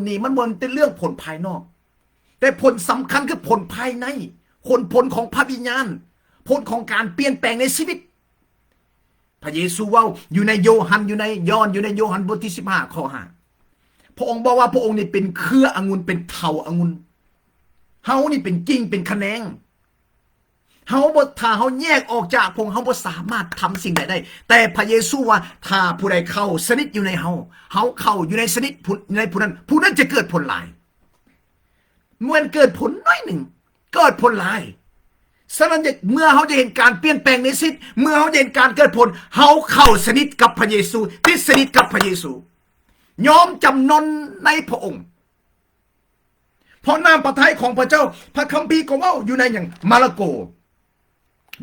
A: นี้มันบ่เป็นเรื่องผลภายนอกแต่ผลสำคัญคือผลภายในผลของพระวิญญาณผลของการเปลี่ยนแปลงในชีวิตพระเยซูว่าอยู่ในโยฮันอยู่ในโยฮันบทที่15ข้อ5พระองค์บอกว่าพระองค์นี่เป็นเครือองุ่นเป็นเถาองุ่นเฮานี่เป็นกิ่งเป็นแขนงเฮาบ่ถ้าเฮาแยกออกจากพระองค์เฮาบ่สามารถทำสิ่งใดได้แต่พระเยซูว่าถ้าผู้ใดเข้าสนิทอยู่ในเฮาเข้าอยู่ในสนิทในผู้นั้นจะเกิดผลหลายเมื่อเกิดผลน้อยหนึ่งเกิดผลหลายฉะนั้นเมื่อเขาจะเห็นการเปลี่ยนแปลงในชีวิตเมื่อเขาเห็นการเกิดผลเขาเข้าสนิทกับพระเยซูติดสนิทกับพระเยซูยอมจำนนในพระองค์เพราะน้ำพระทัยของพระเจ้าพระคัมภีร์ก็ว่าอยู่ในอย่างมาระโก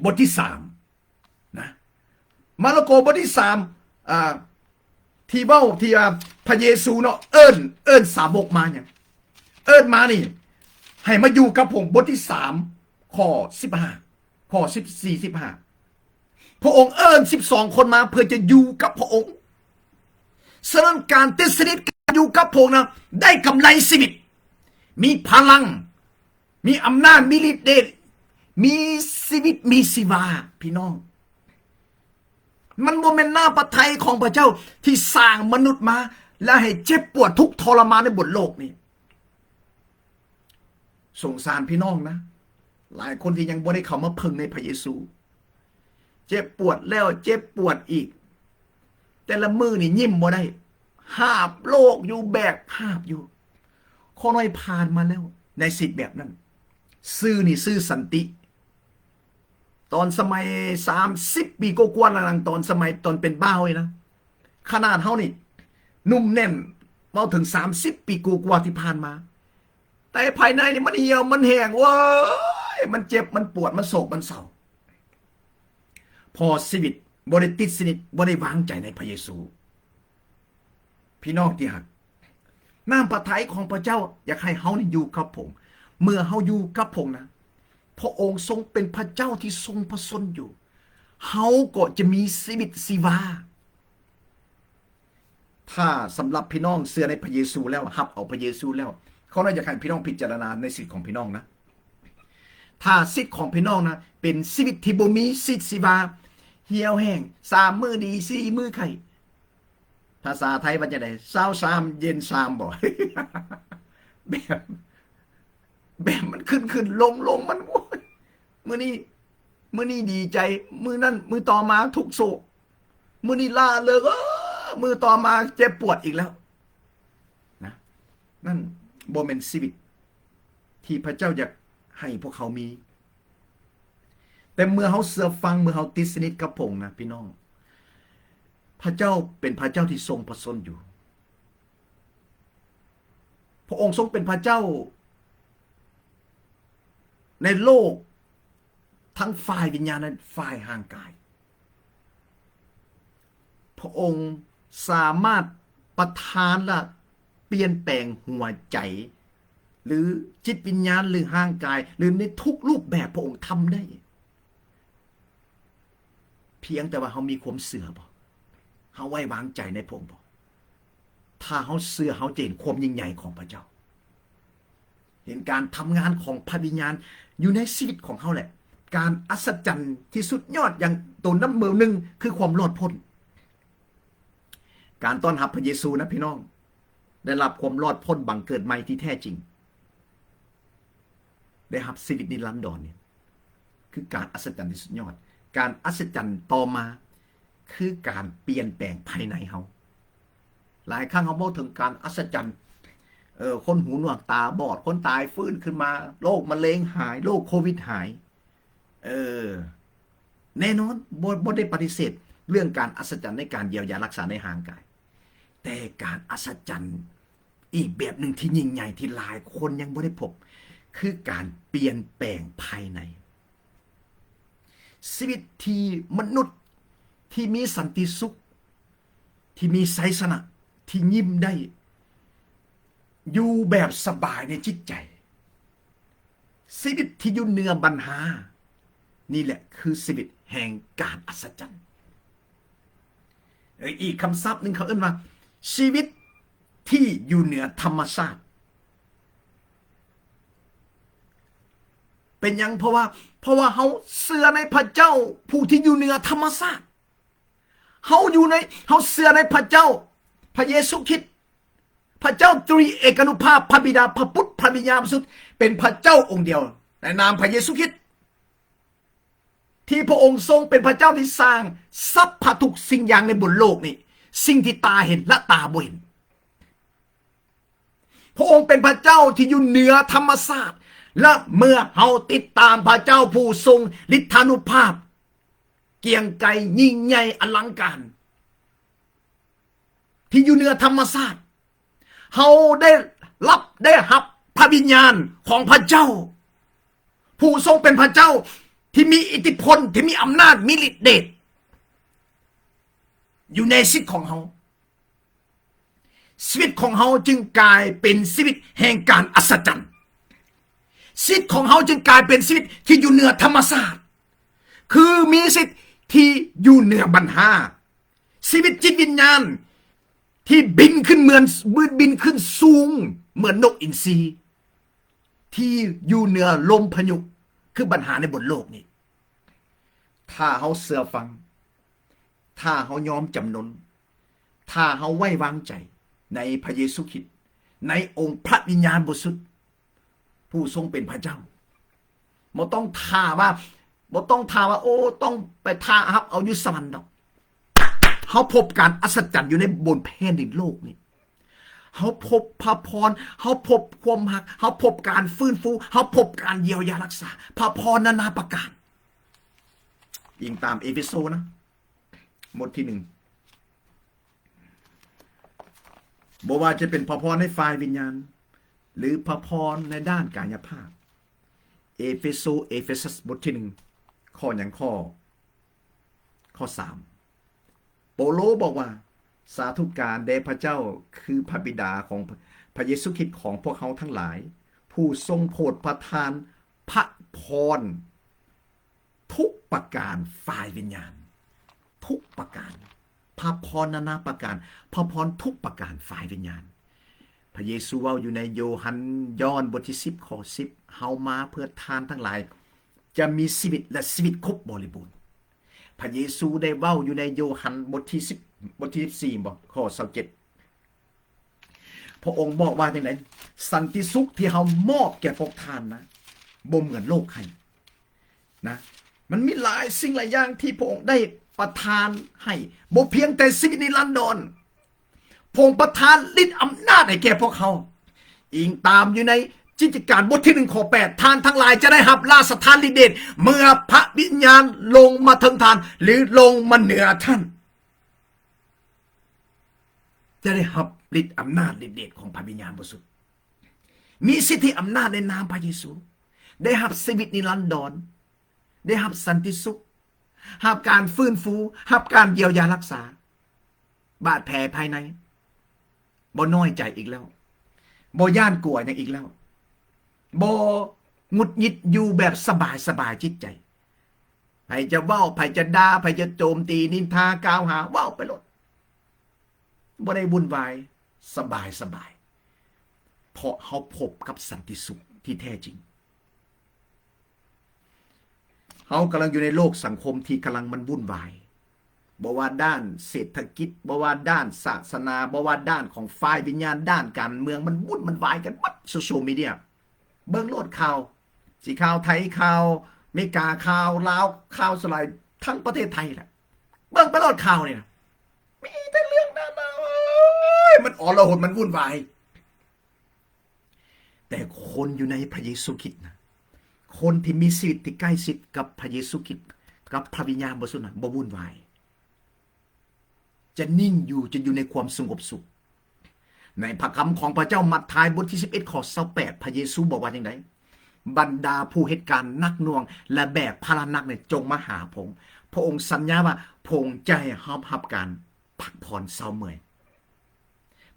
A: บทที่3นะมาระโกบทที่3ที่ว่าที่พระเยซูเนาะเอิ้นสาวกมาเนี่ยเอิ้นมานี่ให้มาอยู่กับผมบทที่3ข้อ15ข้อ14 15พระองค์เอิ้น12คนมาเพื่อจะอยู่กับพระองค์ฉะนั้นการติดสนิทอยู่กับพระองค์นะได้กำไรชีวิตมีพลังมีอำนาจมีฤทธิ์เดชมีชีวิตมีชีวาพี่น้องมันบ่แม่นหน้าพระทัยของพระเจ้าที่สร้างมนุษย์มาและให้เจ็บปวดทุกข์ทรมานในบนโลกนี้สงสารพี่น้องนะหลายคนที่ยังบ่ได้เข้ามาพึ่งในพระเยซูเจ็บปวดแล้วเจ็บปวดอีกแต่ละมือนี่ยิ้มบ่ได้หาบโลกอยู่แบกหาบอยู่ข้อน้อยผ่านมาแล้วในสิทธิ์แบบนั้นซื่อนี่ซื่อสันติตอนสมัย30 ปีกว่าๆหลังตอนสมัยตอนเป็นบ้าวนะขนาดเฮานี่นุ่มแน่นมาถึง30 ปีกว่าที่ผ่านมาแต่ภายในนี่มันเหี่ยวมันแห้งเว้ยมันเจ็บมันปวดมันโศกมันเศร้าพอชีวิตบ่ได้ติดสนิทบ่ได้วางใจในพระเยซูพี่น้องที่รักน้ำพระทัยของพระเจ้าอยากให้เฮานี่อยู่กับพระองค์เมื่อเฮาอยู่กับพระองค์นะพระองค์ทรงเป็นพระเจ้าที่ทรงพระชนอยู่เฮาก็จะมีชีวิตชีวาถ้าสำหรับพี่น้องเชื่อในพระเยซูแล้วรับเอาพระเยซูแล้วเขาน่าจะให้พี่น้องพิจารณาในสิทธิ์ของพี่น้องนะถ้าสิทธิ์ของพี่น้องนะเป็นชีวิตที่บ่มีสิทธิ์ชีวาเหี่ยวแห้ง3 มื้อดี4 มื้อไข้ภาษาไทยว่าจะได้23เย็น3บ่ แบบมันขึ้นลงมันมื้อนี้ดีใจมื้อนั้นมื้อต่อมาทุกโศกมื้อนี้ล่าเริงมื้อต่อมาเจ็บปวดอีกแล้วนะนั่นบ่แม่นชีวิตที่พระเจ้าอยากให้พวกเขามีแต่เมื่อเขาเชื่อฟังเมื่อเขาติดสนิทกับพระองค์นะพี่น้องพระเจ้าเป็นพระเจ้าที่ทรงพระชนอยู่พระองค์ทรงเป็นพระเจ้าในโลกทั้งฝ่ายวิญญาณและฝ่ายร่างกายพระองค์สามารถประทานและเปลี่ยนแปลงหัวใจ หรือจิตวิญญาณหรือร่างกายหรือในทุกรูปแบบพระองค์ทำได้เพียงแต่ว่าเขามีความเสื่อบ่เขาไว้วางใจในพระองค์บ่ถ้าเขาเสื่อเขาจะเห็นความยิ่งใหญ่ของพระเจ้าเห็นการทำงานของพระวิญญาณอยู่ในชีวิตของเขาแหละการอัศจรรย์ที่สุดยอดอย่างตัวน้ำมือหนึ่งคือความรอดพ้นการต้อนรับพระเยซูนะพี่น้องได้รับความรอดพ้นบังเกิดใหม่ที่แท้จริงได้รับชีวิตนิรันดรเนี่ยคือการอัศจรรย์ที่สุดยอดการอัศจรรย์ต่อมาคือการเปลี่ยนแปลงภายในเขาหลายครั้งเขาบอกถึงการอัศจรรย์คนหูหนวกตาบอดคนตายฟื้นขึ้นมาโรคมะเร็งหายโรคโควิดหายแน่นอนบ่ได้ปฏิเสธเรื่องการอัศจรรย์ในการเยียวยารักษาในร่างกายแต่การอัศจรรย์อีกแบบหนึ่งที่ยิ่งใหญ่ที่หลายคนยังบ่ได้พบคือการเปลี่ยนแปลงภายในชีวิตที่มนุษย์ที่มีสันติสุขที่มีไสสนะที่ยิ้มได้อยู่แบบสบายในจิตใจชีวิตที่อยู่เหนือปัญหานี่แหละคือชีวิตแห่งการอัศจรรย์อีกคำศัพท์หนึ่งเขาเอ่ยว่าชีวิตที่อยู่เหนือธรรมชาติเป็นยังเพราะว่าเขาเชื่อในพระเจ้าผู้ที่อยู่เหนือธรรมชาติเขาเชื่อในพระเจ้าพระเยซูคริสต์พระเจ้าตรีเอกานุภาพพระบิดาพระพุทธพระวิญญาณบริสุทธิ์เป็นพระเจ้าองค์เดียวในนามพระเยซูคริสต์ที่พระองค์ทรงเป็นพระเจ้าที่สร้างสรรพทุกสิ่งอย่างในบนโลกนี้สิ่งที่ตาเห็นและตาบ่เห็นพระองค์เป็นพระเจ้าที่อยู่เหนือธรรมชาติและเมื่อเราติดตามพระเจ้าผู้ทรงฤทธานุภาพเกียงไกรยิ่งใหญ่อลังการที่อยู่เหนือธรรมชาติเราได้รับพระวิญญาณของพระเจ้าผู้ทรงเป็นพระเจ้าที่มีอิทธิพลที่มีอำนาจมีฤทธิ์เดชอยู่ในชีวิตของเราชีวิตของเราจึงกลายเป็นชีวิตแห่งการอัศจรรย์ชีวิตของเราจึงกลายเป็นชีวิตที่อยู่เหนือธรรมชาติคือมีชีวิตที่อยู่เหนือปัญหาชีวิตจิตวิญญาณที่บินขึ้นบินขึ้นสูงเหมือนนกอินทรีที่อยู่เหนือลมพายุคือปัญหาในบนโลกนี้ถ้าเขาเชื่อฟังถ้าเขายอมจำนนถ้าเขาไว้วางใจในพระเยซูคริสต์ในองค์พระวิญญาณบริสุทธิ์ผู้ทรงเป็นพระเจ้าบ่ต้องท่าว่าโอ้ต้องไปท่าครับเอาอยู่สวรรค์ดอกเขาพบการอัศจรรย์อยู่ในบนแผ่นดินโลกนี้เขาพบพระพรเขาพบความหักเขาพบการฟื้นฟูเขาพบการเยียวยารักษาพระพรนานาประการยิงตามเอเฟโซนะบทที่1บอกว่าจะเป็นพระพรในฝ่ายวิญญาณหรือพระพรในด้านกายภาพเอเฟซัสบทที่1ข้ออย่างข้อ3โปโลบอกว่าสาธุการแด่พระเจ้าคือพระบิดาของพระเยซูคริสต์ของพวกเขาทั้งหลายผู้ทรงโปรดประทานพระพรทุกประการฝ่ายวิญญาณทุกประการพระพรนานาประการพระพรทุกประการฝ่ายวิญญาณพระเยซูว่าอยู่ในโยฮันยอห์นบทที่10ข้อ10เฮามาเพื่อทานทั้งหลายจะมีชีวิตและชีวิตครบบริบูรณ์พระเยซูได้เว้าอยู่ในโยฮันบทที่14บอกข้อ27พระองค์บอกว่าจังได๋สันติสุขที่เฮามอบแก่พวกท่านนะบ่เหมือนโลกให้นะมันมีหลายสิ่งหลายอย่างที่พระองค์ได้ประทานให้บ่เพียงแต่ชีวิตนิรันดรพระองค์ประทานฤทธิ์อำนาจให้แก่พวกเขาอิงตามอยู่ในจิตการบทที่1ข้อ8ท่านทั้งหลายจะได้รับราชทานฤทธิ์เดชเมื่อพระวิญญาณลงมาถึงท่านหรือลงมาเหนือท่านจะได้รับฤทธิ์อำนาจฤทธิ์เดชของพระวิญญาณบริสุทธิ์มีสิทธิอำนาจในนามพระเยซูได้รับชีวิตนิรันดรได้รับสันติสุขรับการฟื้นฟูรับการเยียวยารักษาบาดแผลภายในบ่น้อยใจอีกแล้วบ่ย่านกลัวอย่างอีกแล้ว บ่หงุดหงิดอยู่แบบสบายสบายจิตใจไผจะเว้าไผจะด่าไผจะโจมตีนินทากล่าวหาเว้าไปโลดบ่ได้วุ่นวายสบายสบายเพราะเฮาพบกับสันติสุขที่แท้จริงเฮากำลังอยู่ในโลกสังคมที่กำลังมันวุ่นวายบ่ว่าด้านเศรษฐกิจบ่ว่าด้านศาสนาบ่ว่าด้านของฝ่ายวิญญาณด้านการเมืองมันวุ่นมันวายกันหมดโซเชียลมีเดียเบิ่งโลดข่าวสิข่าวไทยข่าวอเมริกาข่าวลาวข่าวสลายทั้งประเทศไทยแหละเบิ่งไปโลดข่าวนี่นะมีแต่เรื่องนั้นมันอ่อนระหดมันวุ่นวายแต่คนอยู่ในพระเยซูคริสต์นะคนที่มีชีวิตที่ใกล้ชิดกับพระเยซูคริสต์กับพระวิญญาณบริสุทธิ์นะบ่วุ่นวายจะนิ่งอยู่จะอยู่ในความสงบสุขในพระคำของพระเจ้ามัทธิวบทที่11ข้อ28พระเยซูบอกว่าอย่างไรบรรดาผู้เหตุการณ์นักหน่วงและแบกภาระหนักเนี่ยจงมาหาผมพระองค์สัญญาว่าพระองค์จะรับการพักผ่อนเศร้าเมื่อย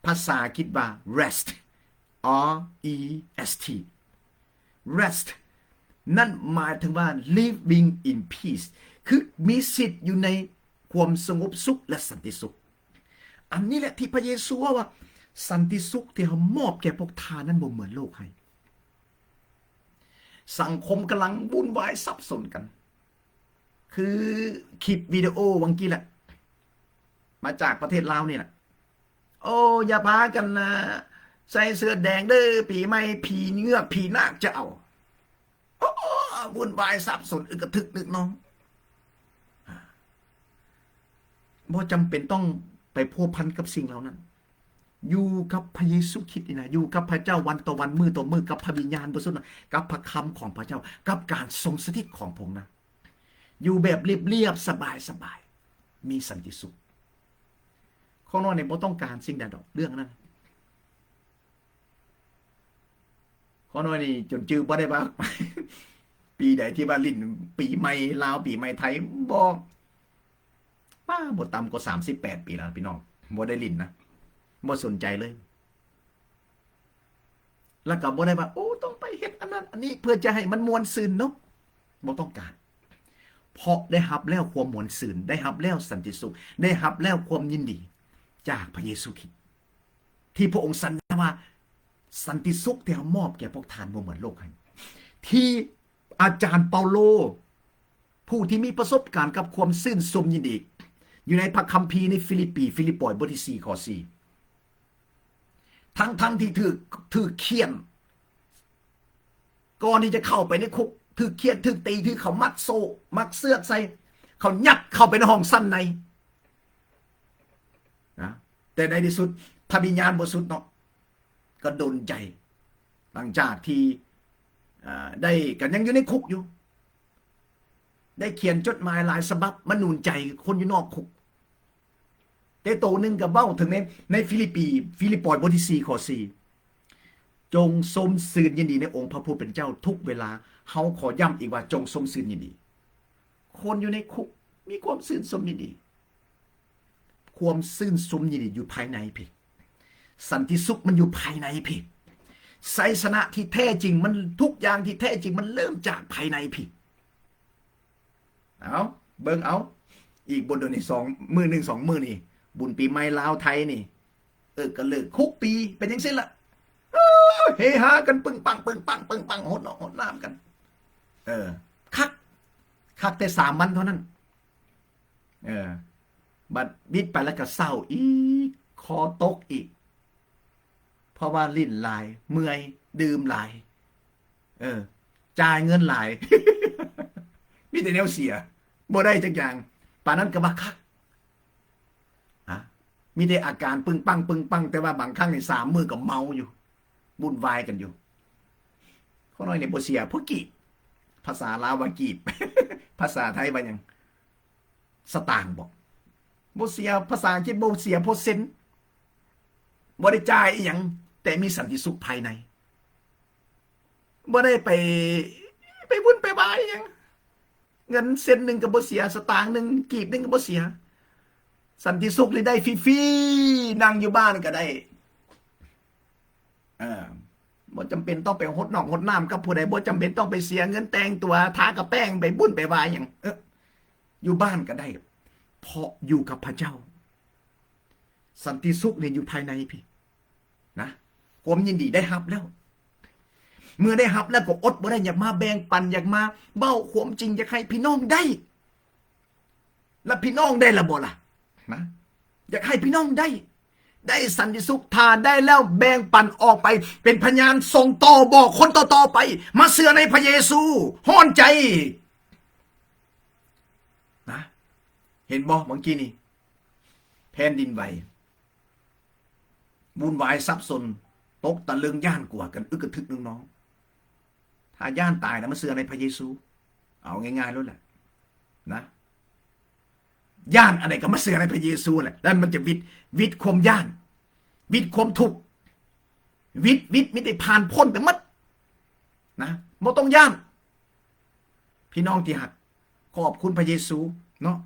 A: ภาษาคิดว่า rest R E S T rest นั่นหมายถึงว่า living in peace คือมีสิทธิ์อยู่ในความสงบสุขและสันติสุขอันนี้แหละที่พระเยซูว่าสันติสุขที่เขามอบแก่พวกทานนั้นบ่เหมือนโลกให้สังคมกำลังวุ่นวายสับสนกันคือคลิปวิดีโอวังกี้แหละมาจากประเทศลาวนี่แหละโอ้อย่าพากันนะใส่เสื้อแดงเด้อปีใหม่ผีเงือกผีนาคจะเอาโอ้วุ่นวายสับสนอึกกระทึกนึกน้องบ่จำเป็นต้องไปพัวพันกับสิ่งเหล่านั้นอยู่กับพระเยซูคริสต์นี่นะอยู่กับพระเจ้าวันต่อวันมือต่อมือกับพระวิญญาณบริสุทธิ์กับพระคำของพระเจ้ากับการทรงสถิตของพระองค์นะอยู่แบบเรียบๆสบายๆมีสันติสุขข้างนอกเนี่ยบ่ต้องการสิ่งใดดอกเรื่องนั้นข้างนอกนี่จนจื้อบ่ได้ว่าปีใดที่ว่าลิ้นปีใหม่ลาวปีใหม่ไทยบ่ป้าบ่ต่ำกว่า38ปีแล้วพี่น้องบ่ได้ลิ้นนะบ่สนใจเลยแล้วก็บ่ได้ว่าโอ้ต้องไปเฮ็ดอันนั้นอันนี้เพื่อจะให้มันมวลซื่นเนาะบ่ต้องการเพราะได้รับแล้วความมวลซื่นได้รับแล้วสันติสุขได้รับแล้วความยินดีจากพระเยซูคริสต์ที่พระองค์สัญญาว่าสันติสุขที่เขามอบแก่พวกท่านบ่เหมือนโลกให้ที่อาจารย์เปาโลผู้ที่มีประสบการณ์กับความซื่นชมยินดีอยู่ในพระคัมภีร์ในฟิลิปปอยบทที่4ข้อ4ทั้งที่ถือเคี่ยนก่อนที่จะเข้าไปในคุกถือเคี่ยนถือตีถือเขามัดโซ่มัดเสื้อใส่เขายัดเข้าไปในห้องสั้นในนะแต่ในที่สุดพระวิญญาณบริสุทธิ์เนาะก็ดลใจหลังจากที่ได้กันยังอยู่ในคุกอยู่ได้เขียนจดหมายหลายฉบับมาหนุนใจคนอยู่นอกคุกแต่โตนึงกับเบ้าถึงในฟิลิปปอยบทที่4ข้อ4จงสมซื่นยินดีในองค์พระผู้เป็นเจ้าทุกเวลาเฮาขอย้ำอีกว่าจงสมซื่นยินดีคนอยู่ในคุกมีความซื่นสมยินดีความซื่นสมยินดีอยู่ภายในพี่สันติสุขมันอยู่ภายในพี่ไสยชนะที่แท้จริงมันทุกอย่างที่แท้จริงมันเริ่มจากภายในพี่เอาเบิ่งเอาอีกบนเดือนนี่2 มื้อ 1 2 มื้อนี่บุญปีใหม่ลาวไทยนี่ก็เลิกคุกปีเป็นจังซี่ล่ะเฮฮากันปึ้งปังโหดน้ำกันคักแต่3 วันเท่านั้นบัดบิดไปแล้วก็เศร้าอีกคอตกอีกเพราะว่าลิ้นลายเมื่อยดื่มหลายจ่ายเงินหลาย มีแต่แนวเสียบ่ได้จักอย่างป่านนั้นก็ว่าคักมีแต่อาการปึ้งปังแต่ว่าบางครั้งใน3 มื้อก็เมาอยู่วุ่นวายกันอยู่เขาน้อยเนี่ยบ่เสียพวกกีบภาษาลาวว่ากีบ ภาษาไทยว่าหยังสตางค์บอกบ่เสียภาษาอังกฤษบ่เสียเพราะเซ็นบ่ได้จ่ายอีหยังแต่มีสันติสุขภายในบ่ได้ไปวุ่นไปวายอีหยังเงินเซ็นหนึ่งก็บ่เสียสตางค์หนึ่งกีบหนึ่งก็บ่เสียสันติสุขเลยได้ฟรีๆนั่งอยู่บ้านก็ได้บ่ บ่จำเป็นต้องไปหดน้องหดน้ำกับผู้ใดบ่จำเป็นต้องไปเสียเงินแต่งตัวทากับแป้งไปบุ่นไปวายอย่างอยู่บ้านก็ได้เพราะอยู่กับพระเจ้าสันติสุขเนี่ยอยู่ภายในพี่นะความยินดีได้รับแล้ว เมื่อได้รับแล้วก็อดบ่ได้อยากมาแบ่งปันอยากมาเบ้าความจริงอยากให้พี่น้องได้แล้วพี่น้องได้ละบ่ล่ะนะอยากให้พี่น้องได้สันติสุขทานได้แล้วแบ่งปันออกไปเป็นพยานส่งต่อบอกคนต่อไปมาเชื่อในพระเยซูฮ้อนใจนะเห็นบ่เมื่อกี้นี่แผ่นดินไหววุ่นวายซับซ้อนตกตะลึงย่านกว่ากันอึกกระทึกน้องๆถ้าย่านตายนะมาเชื่อในพระเยซูเอาง่ายๆแล้วแหละนะย่านอะไรก็มาเชื่อในพระเยซูแหละแล้วมันจะวิทย์ความย่านวิทย์ความทุกข์วิทย์มิได้ผ่านพ้นไปหมดนะบ่ต้องย่านพี่น้องที่หักขอบคุณพระเยซูเนาะ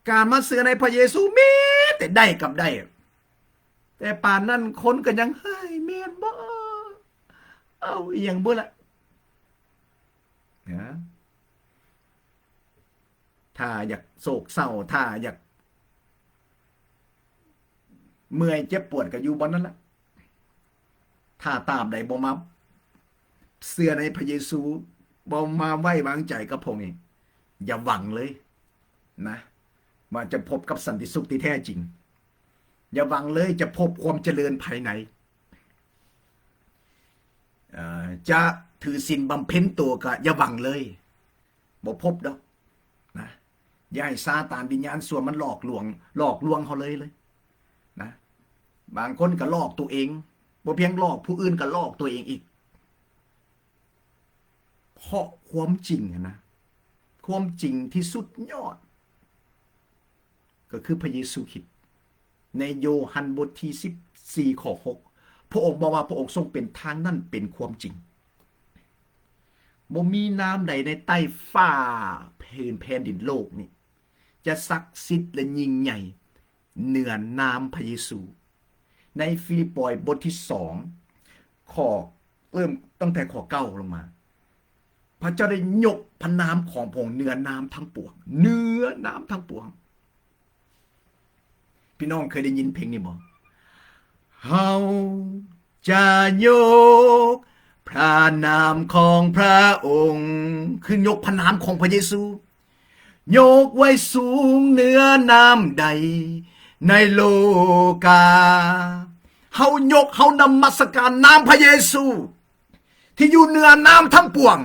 A: การมาเชื่อในพระเยซูแม้แต่ได้กับได้แต่ป่านนั้นคนก็ยังเฮ้ยแม่นบ่เอาอีหยังบ่ล่ะนะถ้าอยากโศกเศร้าถ้าอยากเมื่อยเจ็บปวดก็อยู่บนนั้นแหละถ้าตามใดบ่มาเชื่อในพระเยซูบ่มาไว้วางใจกับพระองค์เองอย่าหวังเลยนะว่าจะพบกับสันติสุขที่แท้จริงอย่าหวังเลยจะพบความเจริญภายในจะถือศีลบำเพ็ญตัวก็อย่าหวังเลยบ่พบดอกนะอย่าให้ซาตานวิญญาณส่วนมันหลอกลวงเขาเลยนะบางคนก็หลอกตัวเองบ่เพียงหลอกผู้อื่นก็หลอกตัวเองอีกเพราะความจริงนะความจริงที่สุดยอดก็คือพระเยซูคริสต์ในโยฮันบทที่14ข้อ6พระองค์บอกว่าพระองค์ทรงเป็นทางนั่นเป็นความจริงบ่มีน้ำใดในใต้ฟ้าแผ่นดินโลกนี่จะศักดิ์สิทธิ์และยิ่งใหญ่เหนือน้ำพระเยซูในฟิลิปปอยบทที่2ข้อเริ่มตั้งแต่ข้อ9ลงมาพระเจ้าได้ยกพระนามของพระองค์เหนือน้ำทั้งปวงเหนือน้ำทั้งปวงพี่น้องเคยได้ยินเพลงนี้บ่เฮาจะยกพระนามของพระองค์คือยกพระนามของพระเยซูยกไว้สูงเหนือน้ำใดในโลกาเฮายกเฮานมัสการนามพระเยซูที่อยู่เหนือน้ำทั้งปวง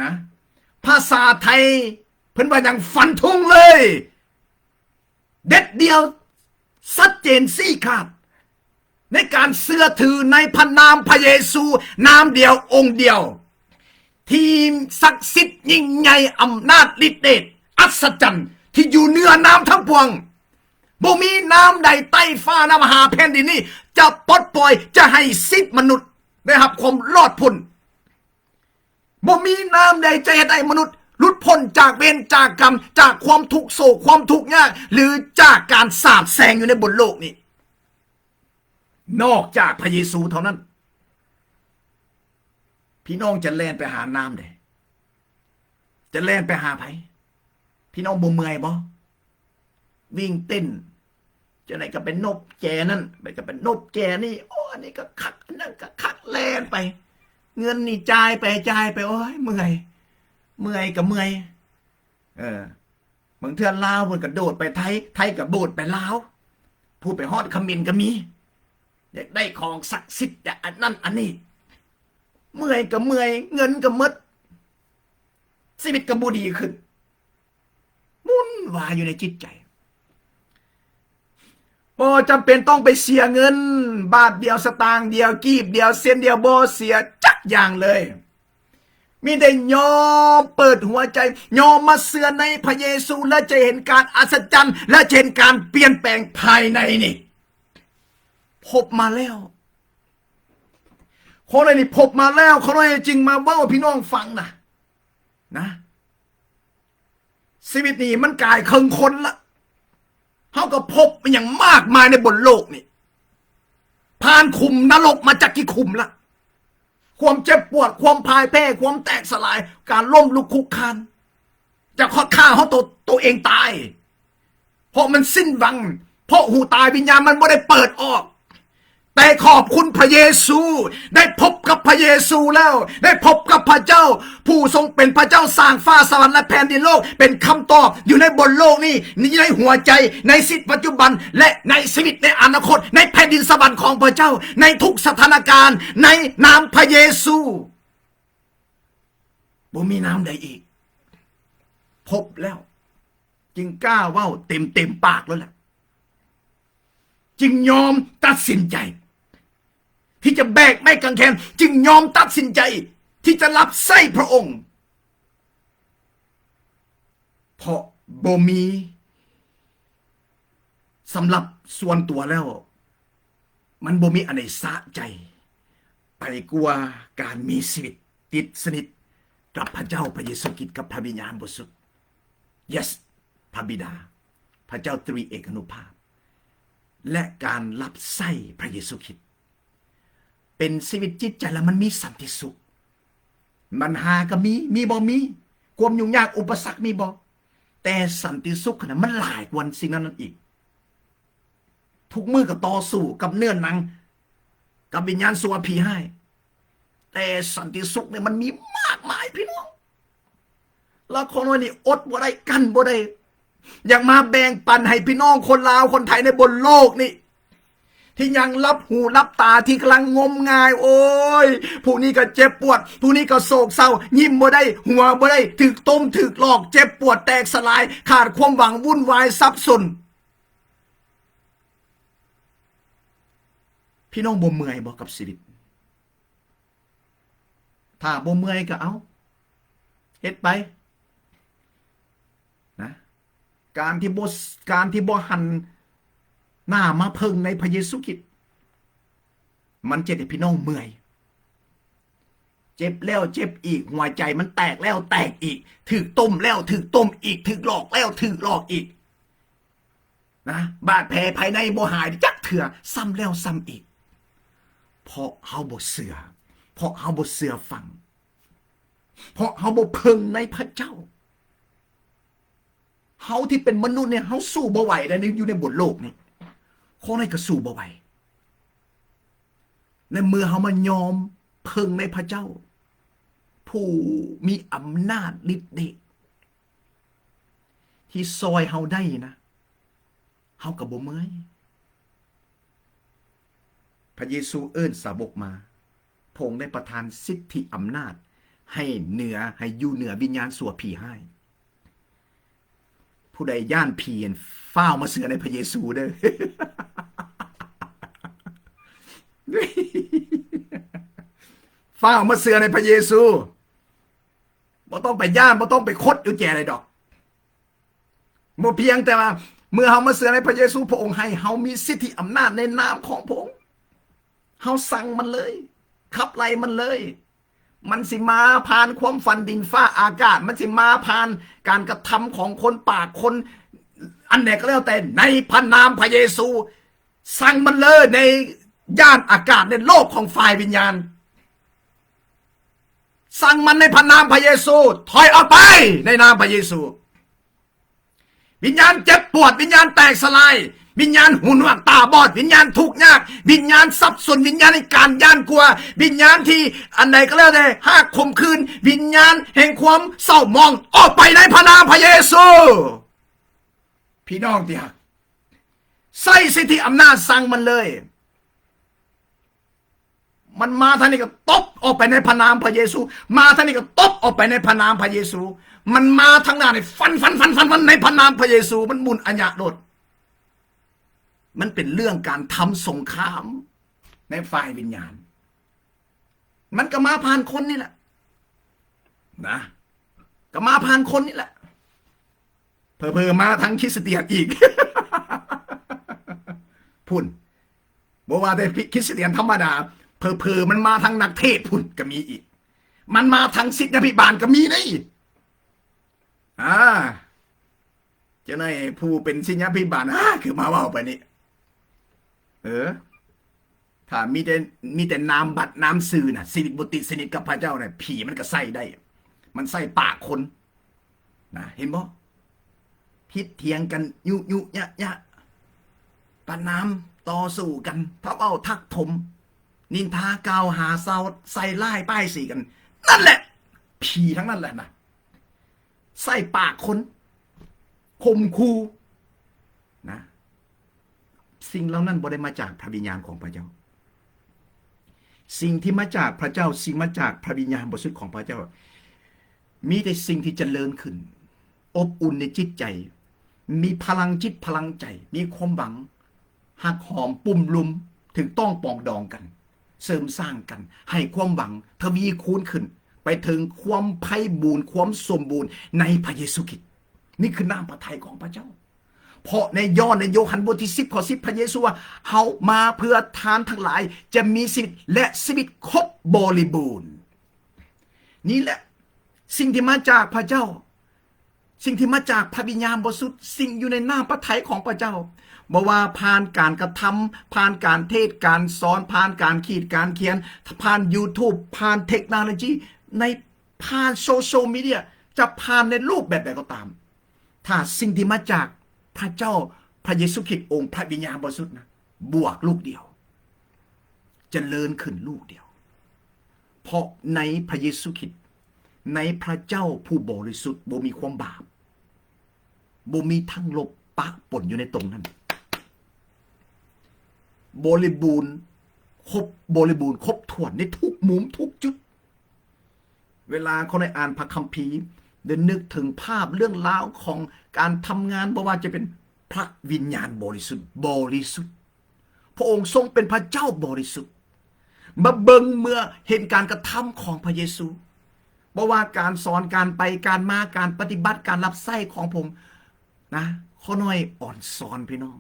A: นะภาษาไทยเพิ่นว่าอย่างฟันธงเลยเด็ดเดียวชัดเจนสี่ขาดในการเชื่อถือในพระนามพระเยซูนามเดียวองค์เดียวที่ศักดิ์สิทธิ์ยิ่งใหญ่อำนาจฤทธิ์เดชอัศจรรย์ที่อยู่เหนือน้ำทั้งปวงบ่มีน้ำใดใต้ฟ้าน้ำมหาแผ่นดินนี้จะปลดปล่อยจะให้สิทธิ์มนุษย์ได้รับความรอดพ้นบ่มีน้ำใดจะให้มนุษย์หลุดพ้นจากเวรจากกรรมจากความทุกข์โศกความทุกข์ยากหรือจากการสาปแซงอยู่ในบนโลกนี้นอกจากพระเยซูเท่านั้นพี่น้องจะแล่นไปหาน้ำได้จะแล่นไปหาไผพี่น้องบ่เมื่อยบ่วิ่งเต้นจะไหนก็เป็นนกแจนั่นไปก็เป็นนกแจนี่โอ้อันนี้ก็คักอันนั้นก็คักแล่นไปเงินนี่จ่ายไปโอ้ยเมื่อยก็เมื่อยบางเทื่อลาวมันก็โดดไปไทยก็โดดไปลาวพูดไปฮอดเขมรก็มีอยากได้ของศักดิ์สิทธิ์อันนั้นอันนี้เมื่อยก็เมื่อยเงินก็หมดชีวิตก็บ่ดีขึ้นมุ่นวายอยู่ในจิตใจบ่จำเป็นต้องไปเสียเงินบาทเดียวสตางค์เดียวกีบเดียวเส้นเดียวบ่เสียจักอย่างเลยมีแต่ยอมเปิดหัวใจยอมมาเชื่อในพระเยซูและจะเห็นการอัศจรรย์และจะเห็นการเปลี่ยนแปลงภายในนี่พบมาแล้วคนอะไรนี่พบมาแล้วคนอะไรจริงมาเว้าพี่น้องฟังนะชีวิตนี้มันกลายครึ่งคนละเขาก็พบมันอย่างมากมายในบนโลกนี่พ ผ่านขุมนรกมาจากกี่ขุมละความเจ็บปวดความพ่ายแพ้ความแตกสลายการล้มลุกคุกคานจะขอฆ่าเขาตัวเองตายเพราะมันสิ้นหวังเพราะหูตายวิญญาณมันไม่ได้เปิดออกแต่ขอบคุณพระเยซูได้พบกับพระเยซูแล้วได้พบกับพระเจ้าผู้ทรงเป็นพระเจ้าสร้างฟ้าสวรรค์และแผ่นดินโลกเป็นคำตอบอยู่ในบนโลกนี้ในหัวใจในชีวิตปัจจุบันและในชีวิตในอนาคตในแผ่นดินสวรรค์ของพระเจ้าในทุกสถานการณ์ในนามพระเยซูบ่มีนามใดอีกพบแล้วจึงกล้าเว้าเต็มปากแล้วแหละจึงยอมตัดสินใจที่จะแบกไม้กางเขนจึงยอมตัดสินใจที่จะรับใส่พระองค์เพราะบ่มีสำหรับส่วนตัวแล้วมันบ่มีอะไรสะใจไปกว่าการมีชีวิตติดสนิทกับพระเจ้าพระเยซูคริสต์กับพระวิญญาณบริสุทธิ์ yes พระบิดาพระเจ้าตรีเอกานุภาพและการรับใส่พระเยซูคริสต์เป็นชีวิตจิตใจแล้วมันมีสันติสุขมันหาก็มีบ่มีความยุ่งยากอุปสรรคมีบ่แต่สันติสุขนะมันหลายกว่าสิ่งนั้นอีกทุกมือก็ต่อสู้กับเนื้อหนังกับวิญญาณสัวผีให้แต่สันติสุขเนี่ยมันมีมากมายพี่น้องแล้วคนวันนี้อดบ่ได้กันบ่ได้อยากมาแบ่งปันให้พี่น้องคนลาวคนไทยในบนโลกนี่ที่ยังรับหูรับตาที่กำลังงมงายโอ้ยผู้นี้ก็เจ็บปวดผู้นี้ก็โศกเศร้ายิ้มบ่ได้หัวบ่ได้ถึกต้มถึกหลอกเจ็บปวดแตกสลายขาดความหวังวุ่นวายสับสนพี่น้องบ่เมื่อยบ่กับชีวิตถ้าบ่เมื่อยก็เอาเฮ็ดไปนะการที่บ่หันหน้ามาเพิ่งในพระเยซูคริสต์มันเจ็บให้พี่น้องเมื่อยเจ็บแล้วเจ็บอีกหัวใจมันแตกแล้วแตกอีกถึกต้มแล้วถึกต้มอีกถึกหลอกแล้วถึกหลอกอีกนะบาดแผลภายในบ่หายจักเถื่อซ้ำแล้วซ้ำอีกเพราะเฮาบ่เชื่อเพราะเฮาบ่เชื่อฟังเพราะเฮาบ่เพิ่งในพระเจ้าเฮาที่เป็นมนุษย์เนี่ยเฮาสู้บ่ไหวแล้วอยู่ในบนโลกนี้ข้อไหนก็สู้บ่ไหวในเมื่อเฮามายอมเพิ่งในพระเจ้าผู้มีอำนาจฤทธิ์เดชที่ซอยเฮาได้นะเฮาก็บ่เมื่อยพระเยซูเอิ้นสาวกมาพระองค์ได้ประทานสิทธิอำนาจให้อยู่เหนือวิญญาณสัวผีให้ผู้ใดย่านผีฟ้าวมาเสือในพระเยซูเด้อ ฟ้าวมาเสือในพระเยซูบ่ต้องไปย่านบ่ต้องไปคดอยู่แก่อะไรดอกบ่เพียงแต่ว่าเมื่อเฮามาเสือในพระเยซูพระองค์ให้เฮามีสิทธิอำนาจในนามของพระองค์เฮาสั่งมันเลยขับไล่มันเลยมันสิมาผ่านความฝันดินฟ้าอากาศมันสิมาผ่านการกระทำของคนปากคนอันไหนก็แล้วแต่ในพระนามพระเยซูสั่งมันเลยในย่านอากาศในโลกของฝ่ายวิญญาณสั่งมันในพระนามพระเยซูถอยออกไปในนามพระเยซูวิญญาณเจ็บปวดวิญญาณแตกสลายวิญญาณหูหนวกตาบอดวิญญาณทุกข์ยากวิญญาณสับสนวิญญาณในการย่านกลัววิญญาณที่อันใดก็แล้วแต่หากข่มขืนวิญญาณแห่งความเศร้ามองออกไปในพระนามพระเยซูพี่น้องที่รักใส่สิทธิอำนาจสั่งมันเลยมันมาทางนี้ก็ตบออกไปในพระนามพระเยซูมาทางนี้ก็ตบออกไปในพระนามพระเยซูมันมาทางหน้านี่ฟันในพระนามพระเยซูมันมุนอัญญาโดดมันเป็นเรื่องการทำสงครามในฝ่ายวิญญาณมันก็มาผ่านคนนี่แหละนะก็มาผ่านคนนี่แหละเผลอๆมาทั้งคริสเตียนอีก พุ่นบอกว่าแต่คริสเตียนธรรมดาเผลอๆมันมาทั้งนักเทศพุ่นก็มีอีกมันมาทั้งศิษยาภิบาลก็มีได้เจ้าหน้าผู้เป็นศิษยาภิบาลคือมาว่าไปนี่ ถ้ามีแต่นามบัตรนามสื่อน่ะสนิทบุติสนิทกับพระเจ้าเนี่ยผีมันก็ใส่ได้มันใส่ปากคนนะเห็นบ่พิษเถียงกันยุยะปะนามต่อสู้กันทับเอาทักถมนินทากล่าวหาเศร้าใส่ไล่ป้ายสีกันนั่นแหละผีทั้งนั้นแหละนะใส่ปากคนข่มขู่นะสิ่งเหล่านั้นบ่ได้มาจากพระวิญญาณของพระเจ้าสิ่งที่มาจากพระเจ้าสิ่งมาจากพระวิญญาณบริสุทธิ์ของพระเจ้ามีแต่สิ่งที่เจริญขึ้นอบอุ่นในจิตใจมีพลังจิตพลังใจมีความหวังหักหอมปุ่มลุมถึงต้องปองดองกันเสริมสร้างกันให้ความหวังทวีคูณขึ้นไปถึงความไพ่บูรณ์ความสมบูรณ์ในพระเยซูคริสต์นี่คือน้ำพระทัยของพระเจ้าเพราะในโยฮันบทที่10 ข้อ 10พระเยซูว่าเฮามาเพื่อทานทั้งหลายจะมีชีวิตและชีวิตครบบริบูรณ์นี่แหละสิ่งที่มาจากพระเจ้าสิ่งที่มาจากพระวิญญาณบริสุทธิ์สิ่งอยู่ในน้ำพระทัยของพระเจ้าบอกว่าผ่านการกระทำผ่านการเทศการสอนผ่านการขีดการเขียนผ่าน YouTube ผ่านเทคโนโลยีในผ่านโซเชียลมีเดียจะผ่านในรูปแบบใดก็ตามถ้าสิ่งที่มาจากพระเจ้าพระเยซูคริสต์องค์พระวิญญาณบริสุทธิ์นะบวกลูกเดียวเจริญขึ้นลูกเดียวเพราะในพระเยซูคริสต์ในพระเจ้าผู้บริสุทธิ์บ่มีความบาปบ่มีทั้งลบปะปนอยู่ในตรงนั้นบริบูรณ์ครบถ้วนในทุกมุมทุกจุดเวลาเขาได้อ่านพระคัมภีร์ได้นึกถึงภาพเรื่องราวของการทำงานบ่ว่าจะเป็นพระวิญญาณบริสุทธิ์พระองค์ทรงเป็นพระเจ้าบริสุทธิ์มาเบิ่งเมื่อเห็นการกระทำของพระเยซูบ่ว่าการสอนการไปการมาการปฏิบัติการรับใช้ของผมนะข้อน้อยอ่อนสอนพี่น้อง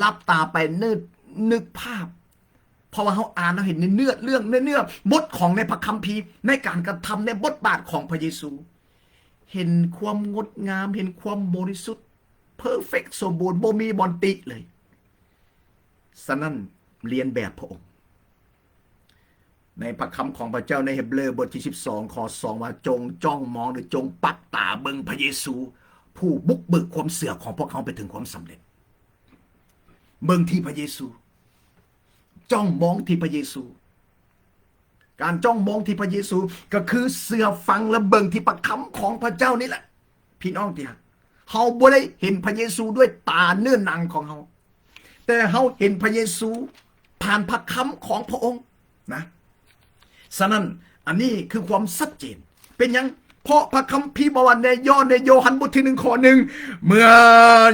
A: รับตาไปนึกภาพเพราะว่าเขาอ่านเราเห็นในเนื้อบทของในพระคัมภีร์ในการกระทำในบทบาทของพระเยซูเห็นความงดงามเห็นความบริสุทธิ์เพอร์เฟกต์สมบูรณ์บ่มีบอนติเลยฉะนั้นเรียนแบบพระองค์ในพระคำของพระเจ้าในเฮบเรบทที่12 ข้อ 2ว่าจงจ้องมองหรือจงปักตาเบิ่งพระเยซูผู้บุกเบิกความเสื่อของพวกเขาไปถึงความสำเร็จเบิ่งที่พระเยซูจ้องมองที่พระเยซูการจ้องมองที่พระเยซูก็คือเสื่อฟังและเบิ่งที่พระคำของพระเจ้านี่แหละพี่น้องที่รักเฮาบ่ได้เห็นพระเยซูด้วยตาเนื้อหนังของเฮาแต่เฮาเห็นพระเยซูผ่านพระคำของพระองค์นะฉะนั้นอันนี้คือความชัดเจนเป็นยังเพราะพระคัมภีร์บอกว่าในโยฮันบทที่1 ข้อ 1เมื่อ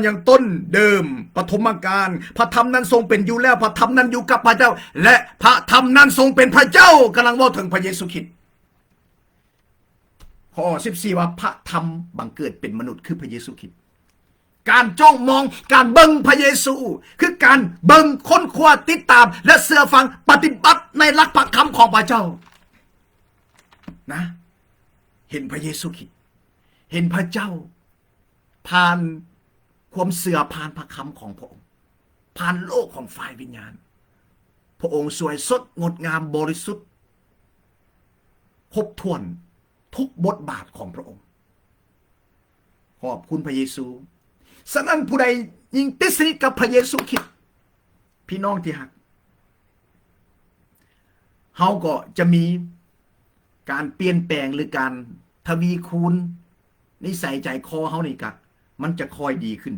A: อย่างต้นเดิมปฐมกาลพระธรรมนั้นทรงเป็นอยู่แล้วพระธรรมนั้นอยู่กับพระเจ้าและพระธรรมนั้นทรงเป็นพระเจ้ากำลังว่าถึงพระเยซูคริสต์ข้อ 14ว่าพระธรรมบังเกิดเป็นมนุษย์คือพระเยซูคริสต์การจ้องมองการเบิ่งพระเยซูคือการเบิ่งค้นคว้าติดตามและเชื่อฟังปฏิบัติในหลักพระคำของพระเจ้านะเห็นพระเยซูคริสต์เห็นพระเจ้าผ่านความเสื่อผ่านพระคำของพระองค์ผ่านโลกของฝ่ายวิญญาณพระองค์สวยสดงดงามบริสุทธิ์ครบถ้วนทุกบทบาทของพระองค์ขอบคุณพระเยซูฉะนั้นผู้ใดยิ่งติดสนิทกับพระเยซูคริสต์พี่น้องที่รักเฮาก็จะมีการเปลี่ยนแปลงหรือการทวีคูณนิสัยใจคอเฮานี่กะมันจะคอยดีขึ้น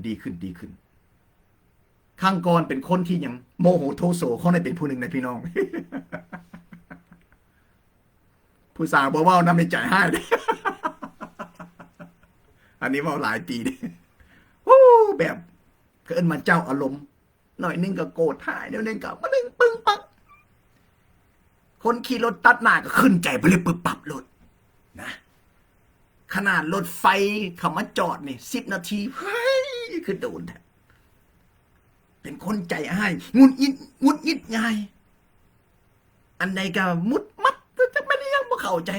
A: ข้างก่อนเป็นคนที่ยังโมโหโทโสเขาได้เป็นผู้หนึ่งในพี่น้อง ผู้สาวบอกว่าน้ำในใจให้ อันนี้ว่าหลายปีดิแบบเกินมาเจ้าอารมณ์หน่อยนึงก็โกรธหายเดี๋ยวนึงก็มานึงปึ้งปังคนขี่รถตัดหน้าก็ขึ้นใจไปเลยปึ๊บปั๊บรถนะขนาดรถไฟเขามาจอดนี่10 นาทีเฮ้ยคือโดนแท้เป็นคนใจให้งุนงิดง่ายอันใดก็มุดมัดจะไม่ได้ยังบ่เข้าใจ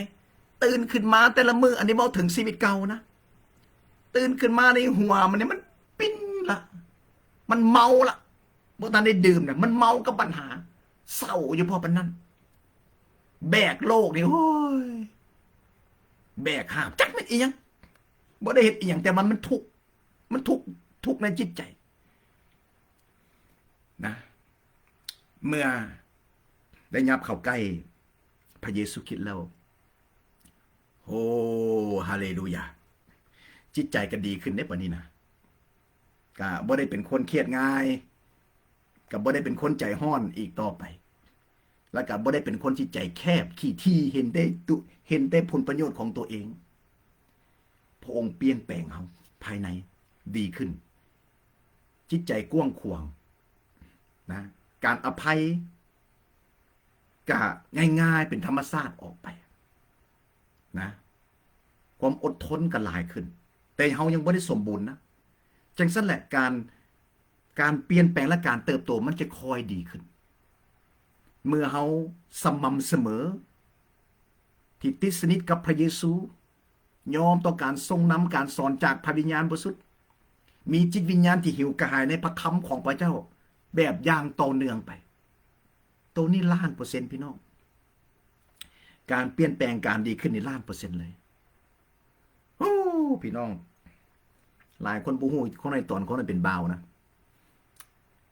A: ตื่นขึ้นมาแต่ละมืออันนี้บอกถึงชีวิตเก่านะตื่นขึ้นมาในหัวมันเนี่ยมันปิ้นละมันเมาละบ่ทันได้ดื่มเนี่ยมันเมากับปัญหา เศร้าอยู่พอปานนั้นแบกโลกนี่โอ้ยแบกหามจักไม่อีหยังบ่ได้เฮ็ดอีหยังแต่มันทุกข์มันทุกข์ในจิตใจนะเมื่อได้ยับเข้าใกล้พระเยซูคริสต์แล้วโอ้ฮาเลลูยาจิตใจก็ดีขึ้นได้ปะนี้นะก็บ่ได้เป็นคนเครียดง่ายก็บ่ได้เป็นคนใจห้อนอีกต่อไปแล้วก็บ่ได้เป็นคนที่ใจแคบขี้ที่เห็นได้ผลประโยชน์ของตัวเองพระองค์เปลี่ยนแปลงเฮาภายในดีขึ้นจิตใจกว้างขวางนะการอภัยก็ง่ายๆเป็นธรรมชาติออกไปนะความอดทนก็หลายขึ้นแต่เฮายังบ่ได้สมบูรณ์นะจังซั่นแหละการเปลี่ยนแปลงและการเติบโตมันจะค่อยดีขึ้นเมื่อเฮาสม่ำเสมอที่ติดสนิทกับพระเยซูยอมต่อการทรงนำการสอนจากพระวิญญาณบริสุทธิ์มีจิตวิญญาณที่หิวกระหายในพระคำของพระเจ้าแบบอย่างต่อเนื่องไปตัวนี้1,000,000%พี่น้องการเปลี่ยนแปลงการดีขึ้นนี่1,000,000%เลยโอ้พี่น้องหลายคนบ่ฮู้คนในตอนเขาเป็นบ่าวนะ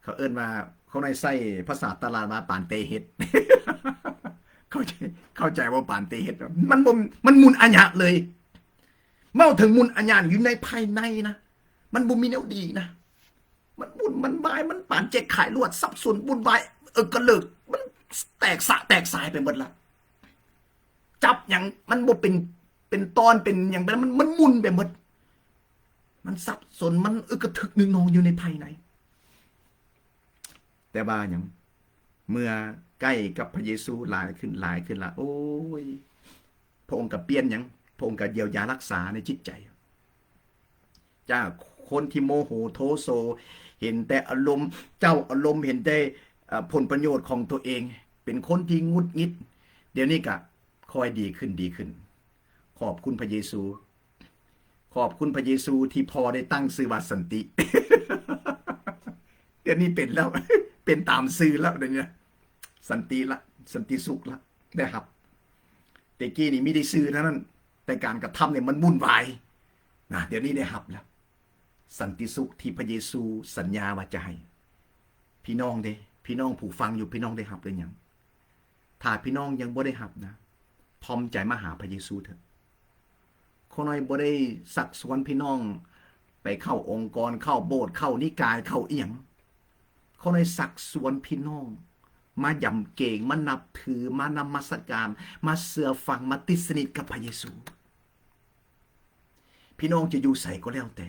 A: เขาเอิ้นว่าเขาในใส่ภาษาตลาดมาปานเตเฮ็ด เข้าใจว่าปานเตเฮ็ดมันมุนอัญญะเลยเมื่อถึงมุนอัญญะอยู่ในภายในนะมันบ่มีแนวดีนะมันบุญมันบายมันปานเจ๊กขายลวดสับสนบุญบายกระเลิกมันแตกสายไปหมดละจับอย่างมันบ่เป็นตอนเป็นอย่างนั้นมันมุนไปหมดมันสับสนมันกระทึกนึงนองอยู่ในภายในแต่ว่าอย่างเมื่อใกล้กับพระเยซูหลายขึ้นละโอ้ยพระองค์ก็เปลี่ยนอย่างพระองค์ก็เยียวยารักษาในจิตใจจากคนที่โมโหโทโซเห็นแต่อารมณ์เจ้าอารมณ์เห็นแต่ผลประโยชน์ของตัวเองเป็นคนที่งุดงิดเดี๋ยวนี้ก็ค่อยดีขึ้นขอบคุณพระเยซูขอบคุณพระเยซูที่พอได้ตั้งชื่อว่าสันติ เดี๋ยวนี้เป็นแล้ว เป็นตามชื่อแล้วเดี๋ยวนี้สันติละสันติสุขละได้ครับแต่กี้นี่ไม่ได้ชื่อเท่านั้นแต่การกระทำเนี่ยมันวุ่นวายนะเดี๋ยวนี้ได้หับแล้วสันติสุขที่พระเยซูสัญญาว่าจะให้พี่น้องเด้พี่น้องผู้ฟังอยู่พี่น้องได้หับหรือยังถ้าพี่น้องยังบ่ได้หับนะพร้อมใจมาหาพระเยซูเถอะคนน้อยบ่ได้สักสวนพี่น้องไปเข้าองค์กรเข้าโบสถ์เข้านิกายเข้าเอียงคนน้อยสักสวนพี่น้องมายำเก่งมานับถือมานมัสการมาเสือฟังมาติดสนิทกับพระเยซูพี่น้องจะอยู่ใส่ก็แล้วแต่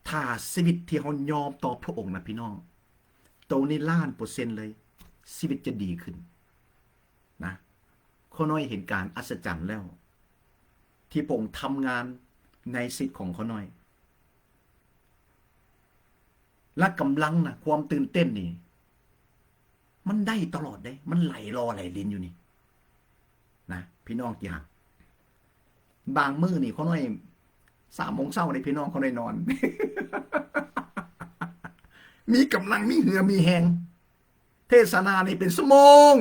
A: ถ้าชีวิตที่เขายอมต่อพระองค์นะพี่น้องโตนี่1,000,000%เลยชีวิตจะดีขึ้นนะเขาน้อยเห็นการอัศจรรย์แล้วที่พระองค์ทำงานในสิทธิ์ของเขาน้อยและกำลังนะความตื่นเต้นนี่มันได้ตลอดได้มันไหลลินอยู่นี่นะพี่น้องที่หักบางมื้อนี่เขาน้อย3 โมงเช้าในพี่น้องเขาได้นอน มีกำลังมีเหือมีแหงเทศนานี่เป็นชั่วโมง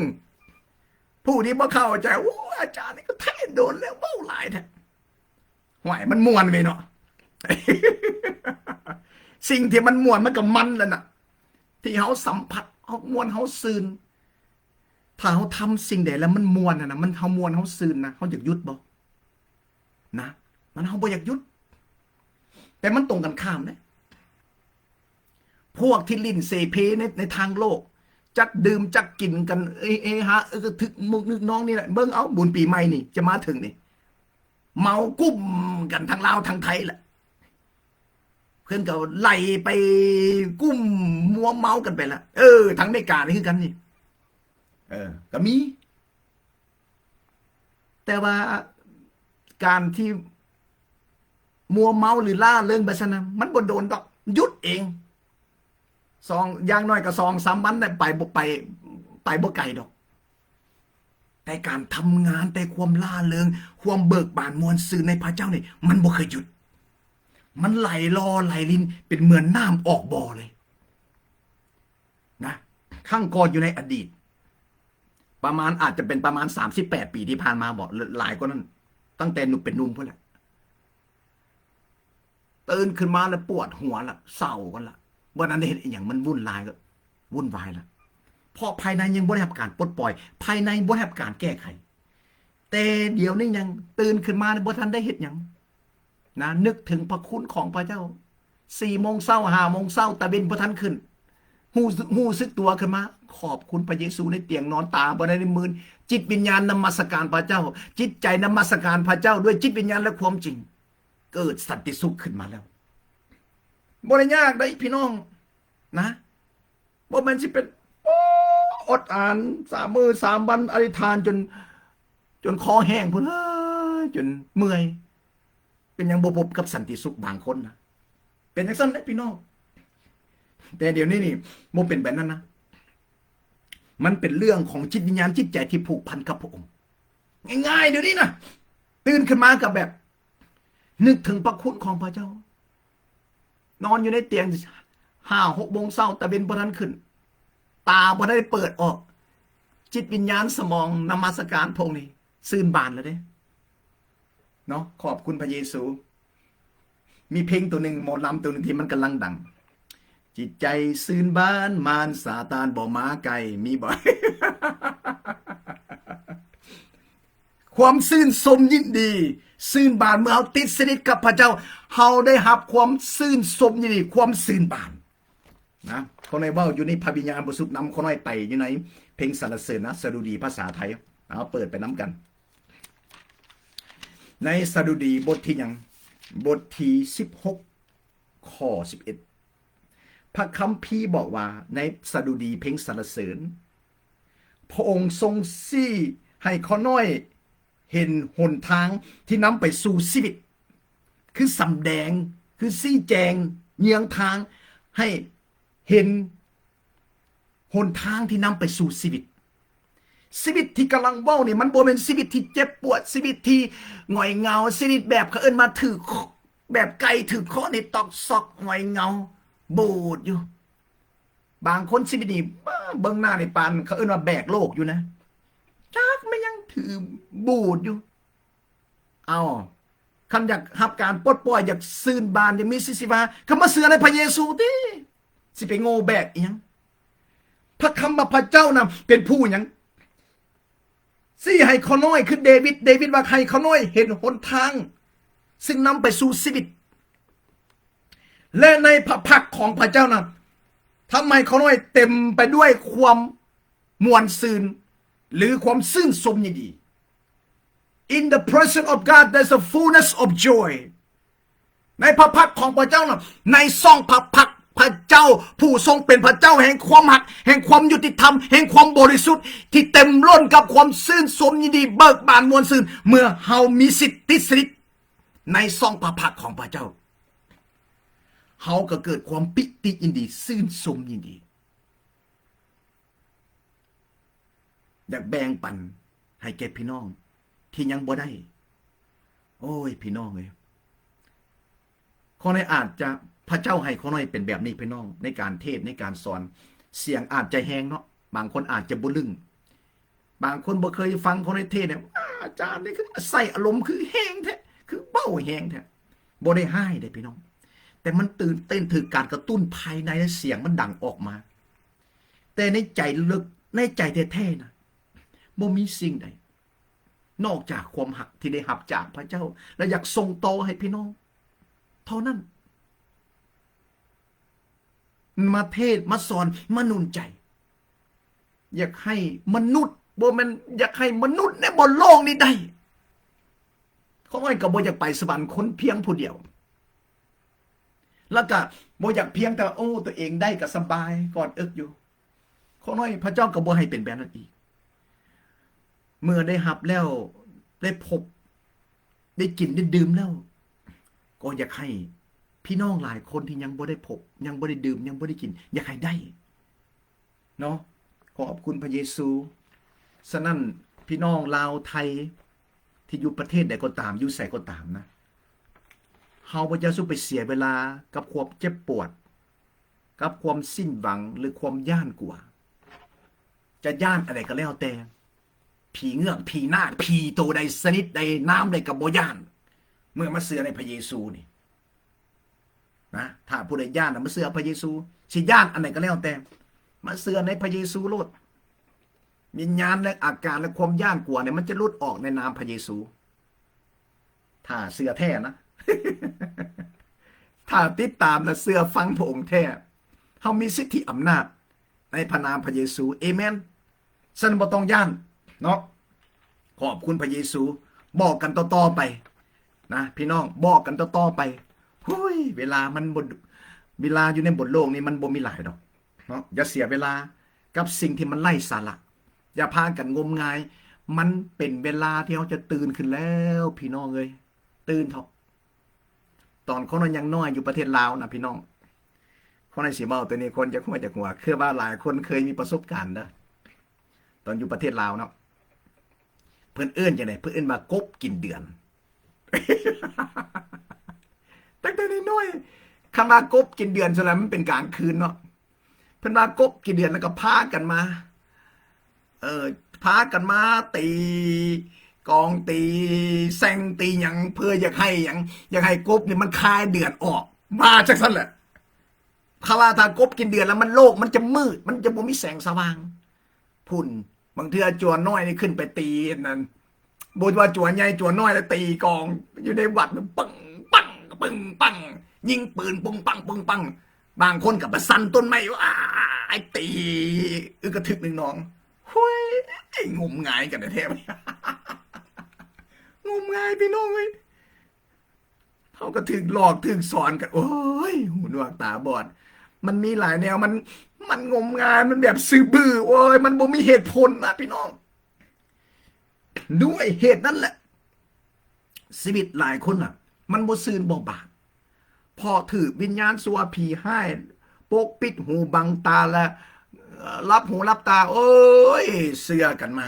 A: ผู้ที่บ่เข้าใจโอ้อาจารย์นี่ก็เทศโดนแล้วเบ้าหลายแท้ห่วยมันม่วนไปเนาะ สิ่งที่มันม่วนมันก็มันแล้วน่ะที่เฮาสัมผัสเฮาม่วนเฮาซื่นถ้าเฮาทำสิ่งใดแล้วมันม่วนน่ะนะมันเฮาม่วนเฮาซื่นนะเฮาอยากหยุดบ่นะมันเฮาบ่อยากหยุดแต่มันตรงกันข้ามนะพวกที่ลิ้นเสเพในทางโลกจักดื่มจักกินกันฮะถึกมุกนึกน้องนี่แหละเบิ่งเอาบุญปีใหม่นี่จะมาถึงนี่เมากุ้มกันทั้งลาวทั้งไทยแหละเพื่อนก็ไล่ไปกุ้มมัวเมากันไปละทั้งในกานี่คือกันนี่ก็มีแต่ว่าการที่มัวเมาหรือล่าเริงไปซะนะมันบ่โดนดอกหยุดเองอย่างน้อยก็2-3 วันได้ไปบ่ไกลดอกแต่การทำงานแต่ความล่าเริงความเบิกบานมวลซื่นในพระเจ้านี่มันบ่เคยหยุดมันไหลลินเป็นเหมือนน้ำออกบ่อเลยนะข้างก่อนอยู่ในอดีต ประมาณอาจจะเป็นประมาณ38 ปีที่ผ่านมาบอกหลายกว่านั้นตั้งแต่หนุ่มเป็นหนุ่มเพื่อนแหละตื่นขึ้นมาแล้วปวดหัวละเศร้ากันละวันนั้นเห็นอย่างมันวุ่นวายก็วุ่นวายละเพราะภายในยังบ่ได้รับการปลดปล่อยภายในบ่ได้รับการแก้ไขแต่เดี๋ยวนี้ยังตื่นขึ้นมาในบ่ทันได้เห็นอย่างนะนึกถึงพระคุณของพระเจ้า4 โมงเช้า5 โมงเช้าตะเวนบ่ทันขึ้นหูซึกตัวขึ้นมาขอบคุณพระเยซูในเตียงนอนตาบ่ได้ในมือจิตวิญญาณนมัสการพระเจ้าจิตใจนมัสการพระเจ้าด้วยจิตวิญญาณและความจริงเกิดสันติสุขขึ้นมาแล้วบ่ได้ยากได้พี่น้องนะบ่แม่นสิเป็นอดอ่าน3 มื้อ3 วันอธิษฐานจนคอแห้งพุ่นจนเมื่อยเป็นยังบ่พบกับสันติสุขบางคนนะเป็นจังซั่นได้พี่น้องแต่เดี๋ยวนี้นี่บ่เป็นแบบนั้นนะมันเป็นเรื่องของจิตวิญญาณจิตใจที่ผูกพันกับพระองค์ง่ายๆเดี๋ยวนี้นะตื่นขึ้นมากับแบบนึกถึงพระคุณของพระเจ้านอนอยู่ในเตียง5-6 โมงเช้าตะเวนบ่ทันขึ้นตาบ่ได้เปิดออกจิตวิญญาณสมองนมัสการพระองค์นี่ซื่นบานแล้วเด้เนาะขอบคุณพระเยซูมีเพลงตัวหนึ่งหมอลำตัวหนึ่งที่มันกำลังดังจิตใจซื่นบานมารซาตานบ่มาไกลมีบ่ ความซื่นสมยินดีซื่นบานเมื่อเราติดสนิทกับพระเจ้าเราได้รับความซื่นสมยินดีความซื่นบานนะคนในว่าอยู่ในพระวิญญาณบริสุทธิ์นำคนน้อยไปอยู่ในเพลงสรรเสริญนะสดุดีภาษาไทยเอาเปิดไปน้ำกัน ในสดุดีบทที่ยังบทที่16 ข้อ 11พระคัมภีร์บอกว่าในสดุดีเพลงสรรเสริญพระองค์ทรงชี้ให้ข้อน้อยเห็นหนทางที่นำไปสู่ชีวิตคือสำแดงคือชี้แจงเยื้องทางให้เห็นหนทางที่นำไปสู่ชีวิตที่กำลังเว้านี่มันบ่เป็นชีวิตที่เจ็บปวดชีวิตที่หงอยเหงาชีวิตแบบเขาเอิ้นมาถือแบบไก่ถือข้อนี่ตอกซอกหงอยเหงาบูดอยู่บางคนชีวิตนี่เบิ่งหน้าในปานเขาเอิ้นว่าแบกโลกอยู่นะจักไม่ยังถือบูดอยู่เอาคันอยากรับการปลดปล่อยอยากซื่นบานอยากมีสิวาคำมาเสือในพระเยซูติสิไปโง่แบกอีหยังพระคำว่าพระเจ้านะเป็นผู้หยังสิให้เขาน้อยคือเดวิดว่าใครเขาน้อยเห็นหนทางซึ่งนำไปสู่ชีวิตและในพระพักของพระเจ้านะทำไมเขาน้อยเต็มไปด้วยความมวลซืนหรือความซื่นสมยินดี In the presence of God there's a fullness of joy ในพระพักของพระเจ้านะในซ่องพระพักพระเจ้าผู้ทรงเป็นพระเจ้าแห่งความหักแห่งความยุติธรรมแห่งความบริสุทธิ์ที่เต็มล้นกับความซื่นสมยินดีเบิกบานมวลซื่นเมื่อเฮามีสิทธิสนิทในซ่องพระพักของพระเจ้าเฮาก็เกิดความปิติยินดีซื่นสมยินดีอยากแบ่งปันให้แก่พี่น้องที่ยังบ่ได้โอ้ยพี่น้องเอ้ยคนในอาจจะพระเจ้าให้เขาหน่อยเป็นแบบนี้พี่น้องในการเทศในการสอนเสียงอาจจะแหงเนาะบางคนอาจจะบ่ลึงบางคนบ่เคยฟังคนในเทศเนี่ยอาจารย์นี่คือใส่อารมณ์คือแหงแท้คือเบ้าแหงแท้บ่ได้ให้ได้พี่น้องแต่มันตื่นเต้นถึงการกระตุ้นภายในและเสียงมันดังออกมาแต่ในใจลึกในใจแท้ๆนะบ่มีสิ่งใดนอกจากความหักที่ได้รับจากพระเจ้าและอยากส่งต่อให้พี่น้องเท่านั้นมาเทศมาสอนมาหนุนใจอยากให้มนุษย์บ่แม่นอยากให้มนุษย์ในบนโลกนี้ได้เขาให้ก็บ่อยากไปสวรรค์คนเพียงผู้เดียวแล้วก็บ่อยากเพียงแต่โอ้ตัวเองได้ก็สบายกอดอึกอยู่เขาน้อยพระเจ้าก็บ่ให้เป็นแบบนั้นอีกเมื่อได้รับแล้วได้พบได้กินได้ดื่มแล้วก็อยากให้พี่น้องหลายคนที่ยังบ่ได้พบยังบ่ได้ดื่มยังบ่ได้กินอยากให้ได้เนาะขอบคุณพระเยซูฉะนั้นพี่น้องลาวไทยที่อยู่ประเทศใดก็ตามอยู่ไสก็ตามนะเฮาบ่จะสู้ไปเสียเวลากับความเจ็บปวดกับความสิ้นหวังหรือความย่านกลัวจะย่านอะไรก็แล้วแต่ ผีเงือกผีนาคผีโตใดสนิทใดน้ำใดกับโบย่านเมื่อมาเสือในพระเยซูนี่นะถ้าผู้ใดย่านมาเสือพระเยซูสิย่านอันไหนก็แล้วแต่มาเสือในพระเยซูโลดวิญญาณและอาการและความย่านกลัวเนี่ยมันจะลุดออกในนามพระเยซูถ้าเสือแท้นะ ถ้าติดตามและเสือฟังพระองค์แท้เขามีสิทธิอำนาจในพระนามพระเยซูเอเมนสันบ่ต้องย่านเนาะขอบคุณพระเยซูบอกกันต่อๆไปนะพี่น้องบอกกันต่อๆไปเฮ้ยเวลามันบนเวลาอยู่ในบนโลกนี้มันบ่มีหลายดอกเนาะอย่าเสียเวลากับสิ่งที่มันไร้สาระอย่าพากันงมงายมันเป็นเวลาที่เขาจะตื่นขึ้นแล้วพี่น้องเอ้ยตื่นเถอะตอนคนนั้นยังน้อยอยู่ประเทศลาวนะพี่น้องคนในสีเมาตัวนี้คนจะหัวจะหัวคือว่าหลายคนเคยมีประสบการณ์นะตอนอยู่ประเทศลาวเนาะเพื่อนเอื้นอย่างไรเพื่อนเอื้นมากบกินเดือน ตั้งแต่น้อยคำว่ากบกินเดือนส่วนใหญ่มันเป็นกลางคืนเนาะเพื่อนมากบกินเดือนแล้วก็พากันมาพากันมาตีกองตีแซงตีอย่างเพื่ออยากให้กบนี่มันคลายเดือนออกมาจากนั้นแหละคาว่าถ้ากบกินเดือนแล้วมันโลกมันจะมืดมันจะบ่มีแสงสว่างพุ่นบางเทื่อจั่วน้อยนี่ขึ้นไปตีนั่นบ่ว่าจั่วใหญ่จั่วน้อยแล้วตีกองอยู่ในวัดมันปังปังปึ้งปังยิงปืนปุ้งปังปุ้งปังบางคนกับประสันต้นไม้ว่าไอ้ตีกระทึกหนึ่งน้องห้ยงมงายกันแท้ไหมงมงายพี่น้องเว้ยเขาก็ถึงหลอกถึงสอนกันโอ้ยหูหนวกตาบอดมันมีหลายแนวมันงมงายมันแบบซื่อบื้อโอ้ยมันบ่มีเหตุผลนะพี่น้องด้วยเหตุนั้นแหละชีวิตหลายคนอ่ะมันบ่ซื่นบ่บาปพอถือวิญญาณสัวผีให้ปกปิดหูบังตาและรับหูรับตาโอ้ยเสื้อกันมา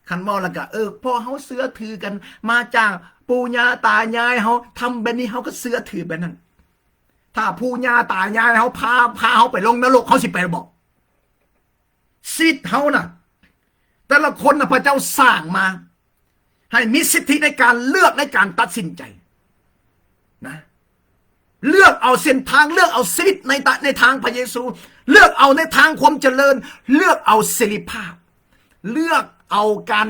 A: คันมอแล้วก็พอเขาเสื้อถือกันมาจากปู่ย่าตายายเขาทำแบบนี้เขาก็เสื้อถือแบบนั้นถ้าปู่ย่าตายายเขาพาเขาไปลงนรกเขาสิไปบอกสิทธิ์เขาน่ะแต่ละคนน่ะพระเจ้าสร้างมาให้มีสิทธิในการเลือกในการตัดสินใจนะเลือกเอาเส้นทางเลือกเอาชีวิตในทางพระเยซูเลือกเอาในทางความเจริญเลือกเอาเสรีภาพเลือกเอาการ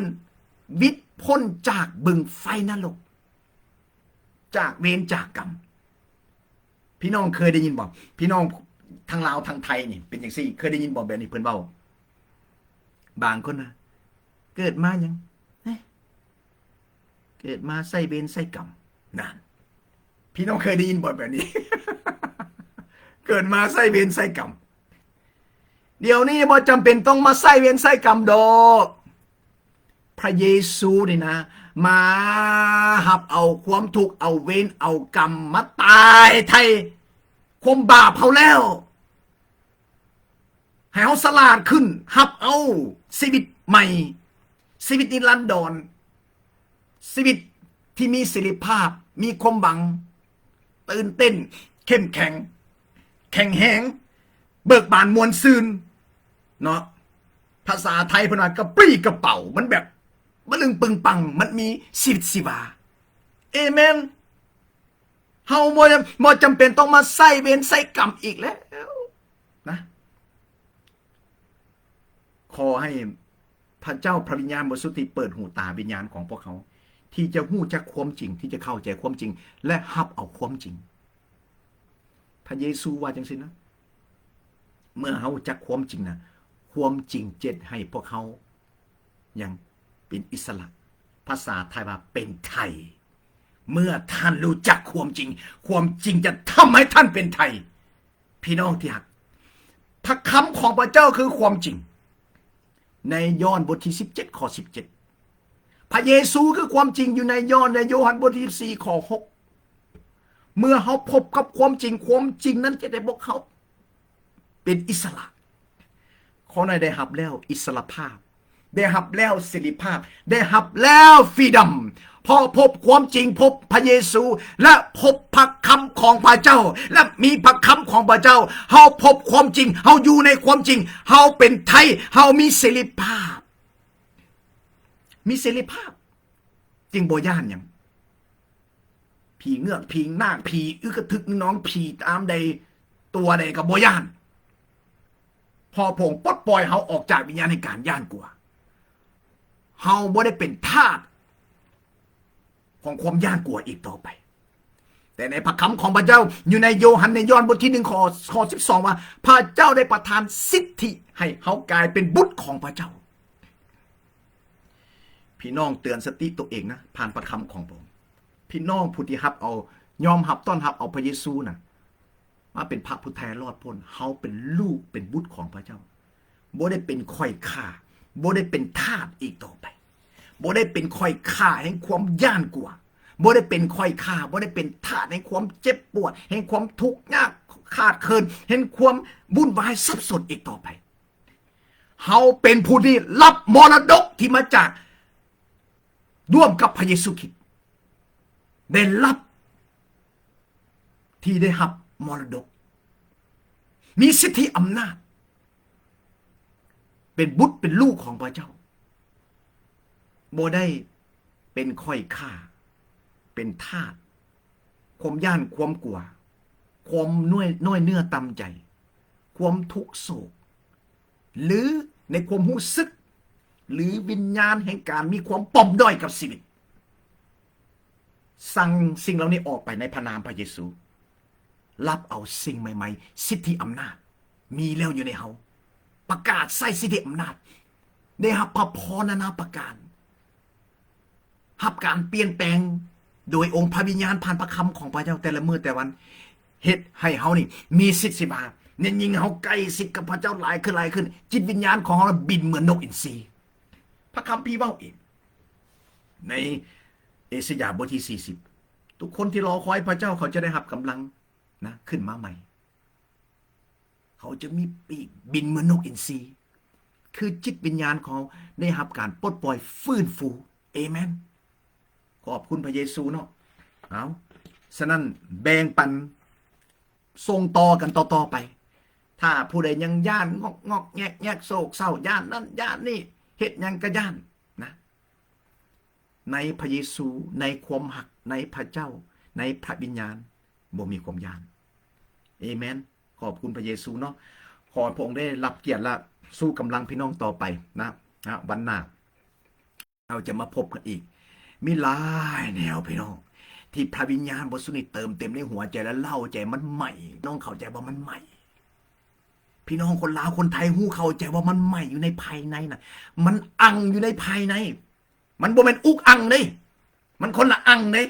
A: วิตพ้นจากบึงไฟนรกจากเวรจากกรรมพี่น้องเคยได้ยินบอกพี่น้องทางลาวทางไทยนี่เป็นอย่างซี่เคยได้ยินบอกแบบนี้เพิ่นเว้าบางคนนะเกิดมายังเกิดมาใส่เวรใส่กรรมนั่นพี่น้องเคยได้ยินบอกแบบนี้ เกิดมาใส่เวรใส่กรรมเดี๋ยวนี้บ่จำเป็นต้องมาใส่เวรใส่กรรมดอกพระเยซูนี่นะมาหับเอาความทุกข์เอาเวรเอากรรมมาตายไทยความบาปเขาแล้วให้เขาสลาดขึ้นหับเอาชีวิตใหม่ชีวิตนิรันดรชีวิตที่มีเสรีภาพมีความหวังตื่นเต้นเข้มแข็งแข็งแหงเบิกบานมวลซืนเนาะภาษาไทยพนักกระปรี้กระเป๋ามันแบบมันลึงปึงปังมันมีชีวิตชีวาเอเมนเฮาบ่จำเป็นต้องมาใส่เวรใส่กรรมอีกแล้วนะขอให้พระเจ้าพระวิญญาณบริสุทธิ์เปิดหูตาวิญญาณของพวกเขาที่จะหู้จักความจริงที่จะเข้าใจความจริงและรับเอาความจริงพระเยซูว่าจังซี่นะเมื่อเฮาจักความจริงนะความจริงเจ็ดให้พวกเขายังเป็นอิสระภาษาไทยว่าเป็นไทยเมื่อท่านรู้จักความจริงความจริงจะทำให้ท่านเป็นไทยพี่น้องที่รักพระคำของพระเจ้าคือความจริงในยอห์นบทที่17ข้อ17พระเยซูคือความจริงอยู่ในยอห์นในโยฮันบทที่14ข้อ6เมื่อเขาพบกับความจริงนั้นจะได้บอกเขาเป็นอิสระเขาได้รับแล้วอิสรภาพได้รับแล้วเสรีภาพได้รับแล้วฟรีดัมพอพบความจริงพบพระเยซูและพบพระคำของพระเจ้าและมีพระคำของพระเจ้าเฮาพบความจริงเฮาอยู่ในความจริงเฮาเป็นไทยเฮามีเสรีภาพ มีเสรีภาพจึงบ่ย่านหยังผีเงือกผีนางผีอึกระทึกน้องผีตามใดตัวใดก็บ่ย่านพอพงปลดปล่อยเฮาออกจากวิญญาณในการย่านกลัวเฮาบ่ได้เป็นทาสของความย่านกลัวอีกต่อไปแต่ในพระคำของพระเจ้าอยู่ในโยฮันในยอห์นบทที่1ข้อ12ว่าพระเจ้าได้ประทานสิทธิให้เฮากลายเป็นบุตรของพระเจ้าพี่น้องเตือนสติตัวเองนะผ่านพระคำของผมพี่น้องผู้ที่รับเอายอมรับต้อนรับเอาพระเยซูนะมาเป็นพระผู้แทนรอดพ้นเฮาเป็นลูกเป็นบุตรของพระเจ้าบ่ได้เป็นค่อยข่าบ่ได้เป็นทาสอีกต่อไปบ่ได้เป็นค่อยข่าแห่งความย่านกลัวบ่ได้เป็นค่อยข่าบ่ได้เป็นทาสแห่งความเจ็บปวดแห่งความทุกข์ยากขาดเคินแห่งความวุ่นวายสับสนอีกต่อไปเฮาเป็นผู้ที่รับมรดกที่มาจากร่วมกับพระเยซูคริสต์ได้รับที่ได้รับมรดกมีสิทธิอำนาจเป็นบุตรเป็นลูกของพระเจ้าบ่ได้เป็นค่อยข่าเป็นทาสความย่านความกลัวความน้อยเนื้อต่ำใจความทุกข์โศกหรือในความรู้สึกหรือวิญญาณแห่งการมีความปอมด้อยกับชีวิตสั่งสิ่งเหล่านี้ออกไปในพระนามพระเยซูรับเอาสิ่งใหม่ๆสิทธิอำนาจมีแล้วอยู่ในเฮาประกาศใส่สิทธิอำนาจได้รับพระพรนานาประการรับการเปลี่ยนแปลงโดยองค์พระวิญญาณผ่านพระคำของพระเจ้าแต่ละมื้อแต่วันเฮ็ดให้เฮานี่มีสิทธิภาพเน้นยิ่งเฮาใกล้ชิดกับพระเจ้าหลายขึ้นจิตวิญญาณของเฮาบินเหมือนนกอินทรีพระคัมภีร์เว้าเองในเอสยาห์บทที่40ทุกคนที่รอคอยพระเจ้าเขาจะได้รับกำลังนะขึ้นมาใหม่เขาจะมีปีกบินเหมือนนกอินทรีคือจิตวิญญาณของได้รับการปลดปล่อยฟื้นฟูเอเมนขอบคุณพระเยซูเนาะเอาฉะนั้นแบ่งปันส่งต่อกันต่อไปถ้าผู้ใดยังย่านงอกแงกโศกเศร้าย่านนั่นย่านนี่เฮ็ดยังก็ย่านนะในพระเยซูในความหักในพระเจ้าในพระวิญญาณบ่มีความย่านเอเมนขอบคุณพระเยซูเนาะขอพระองค์ได้รับเกียรติและสู้กำลังพี่น้องต่อไปนะวันหน้าเราจะมาพบกันอีกมีหลายแนวพี่น้องที่พระวิญญาณบริสุทธิ์เติมเต็มในหัวใจและเล่าใจมันใหม่น้องเข้าใจว่ามันใหม่พี่น้องคนลาวคนไทยหู้เข้าใจว่ามันใหม่อยู่ในภายในน่ะมันอังอยู่ในภายในมันบ่แม่นอุกอังเด้มันคนละอังเด้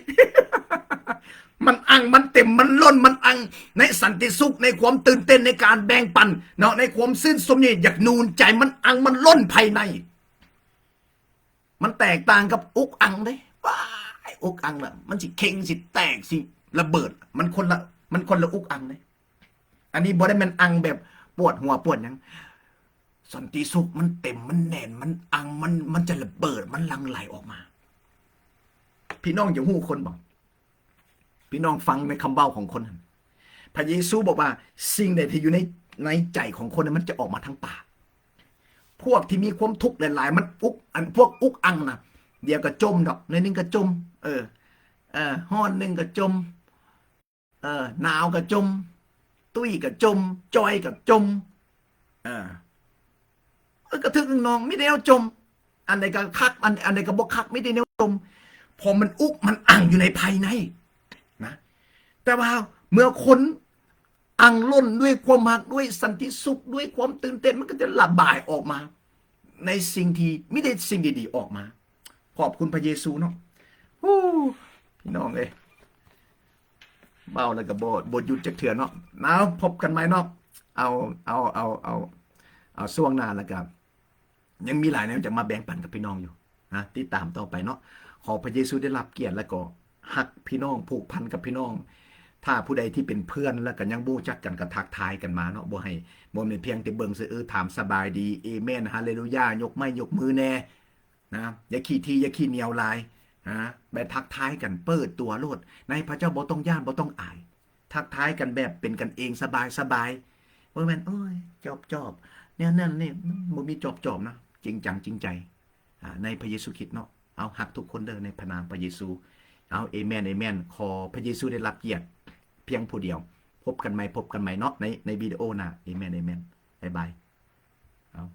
A: มันอังมันเต็มมันล้นมันอังในสันติสุขในความตื่นเต้นในการแบ่งปันเนาะในความซื่นสมนี่อยากนูนใจมันอังมันล้นภายในมันแตกต่างกับอุกอังเด้ว้ายอุกอังน่ะมันสิเข่งสิแตกสิระเบิดมันคนละอุกอังเด้อันนี้บ่ได้มันอังแบบปวดหัวปวดหยังสันติสุขมันเต็มมันแน่นมันอังมันจะระเบิดมันลังไหลออกมาพี่น้องอย่าหู้คนบอกพี่น้องฟังในคำเบ้าของคนพระเยซูบอกว่าสิ่งใดที่อยู่ในใจของคนนั้นมันจะออกมาทั้งปากพวกที่มีความทุกข์หลายๆมันพวกอุกอังนะเดี๋ยวก็จมดอกในนึงก็จมห้อนนึงก็จมหนาวก็จมตุ้ยก็จมจอยก็จมกระทึกน้องไม่ได้เอาจมอันใดก็คักอันใดก็บ่คักไม่ได้แนวจมพอมันอุกมันอังอยู่ในภายในนะแต่ว่าเมื่อคนอังล้นด้วยความหักด้วยสันติสุขด้วยความตื่นเต้นมันก็จะระบายออกมาในสิ่งที่ไม่ได้สิ่งดีๆออกมาขอบคุณพระเยซูเนาะพี่น้องเลยเบาแล้วก็บทหยุดจักเถื่อนเนาะแล้วพบกันไหมเนาะเอาช่วงหน้าแล้วกันยังมีหลายแนวจะมาแบ่งปันกับพี่น้องอยู่นะติดตามต่อไปเนาะขอพระเยซูได้รับเกียรติแล้วก็หักพี่น้องผูกพันกับพี่น้องถ้าผู้ใดที่เป็นเพื่อนแล้วก็ยังบูจักกันก็ทักทายกันมาเนาะบ่ให้บ่เป็นเพียงแต่เบิ่งซื่อถามสบายดีเอเมนฮาเลลูยายกไม้ยกมือแน่นะอย่าขี้ทีอย่าขี้เหนียวลายนะแบบทักทายกันเปิดตัวโลดในพระเจ้าบ่ต้องย่านบ่ต้องอายทักทายกันแบบเป็นกันเองสบายบ่แม่นโอ้ยจอบเนี่ยนั่นนี่บ่มีจอบนะจริงจังจริงใจ ในพระเยซูคริสต์เนาะเอาหักทุกคนเด้อในพระนามพระเยซูเอาเอเมนเอเมนขอพระเยซูได้รับเกียรติเพียงผู้เดียวพบกันใหม่เนาะในวิดีโอหน้าเอเมนเอเมนบ๊ายบายเอา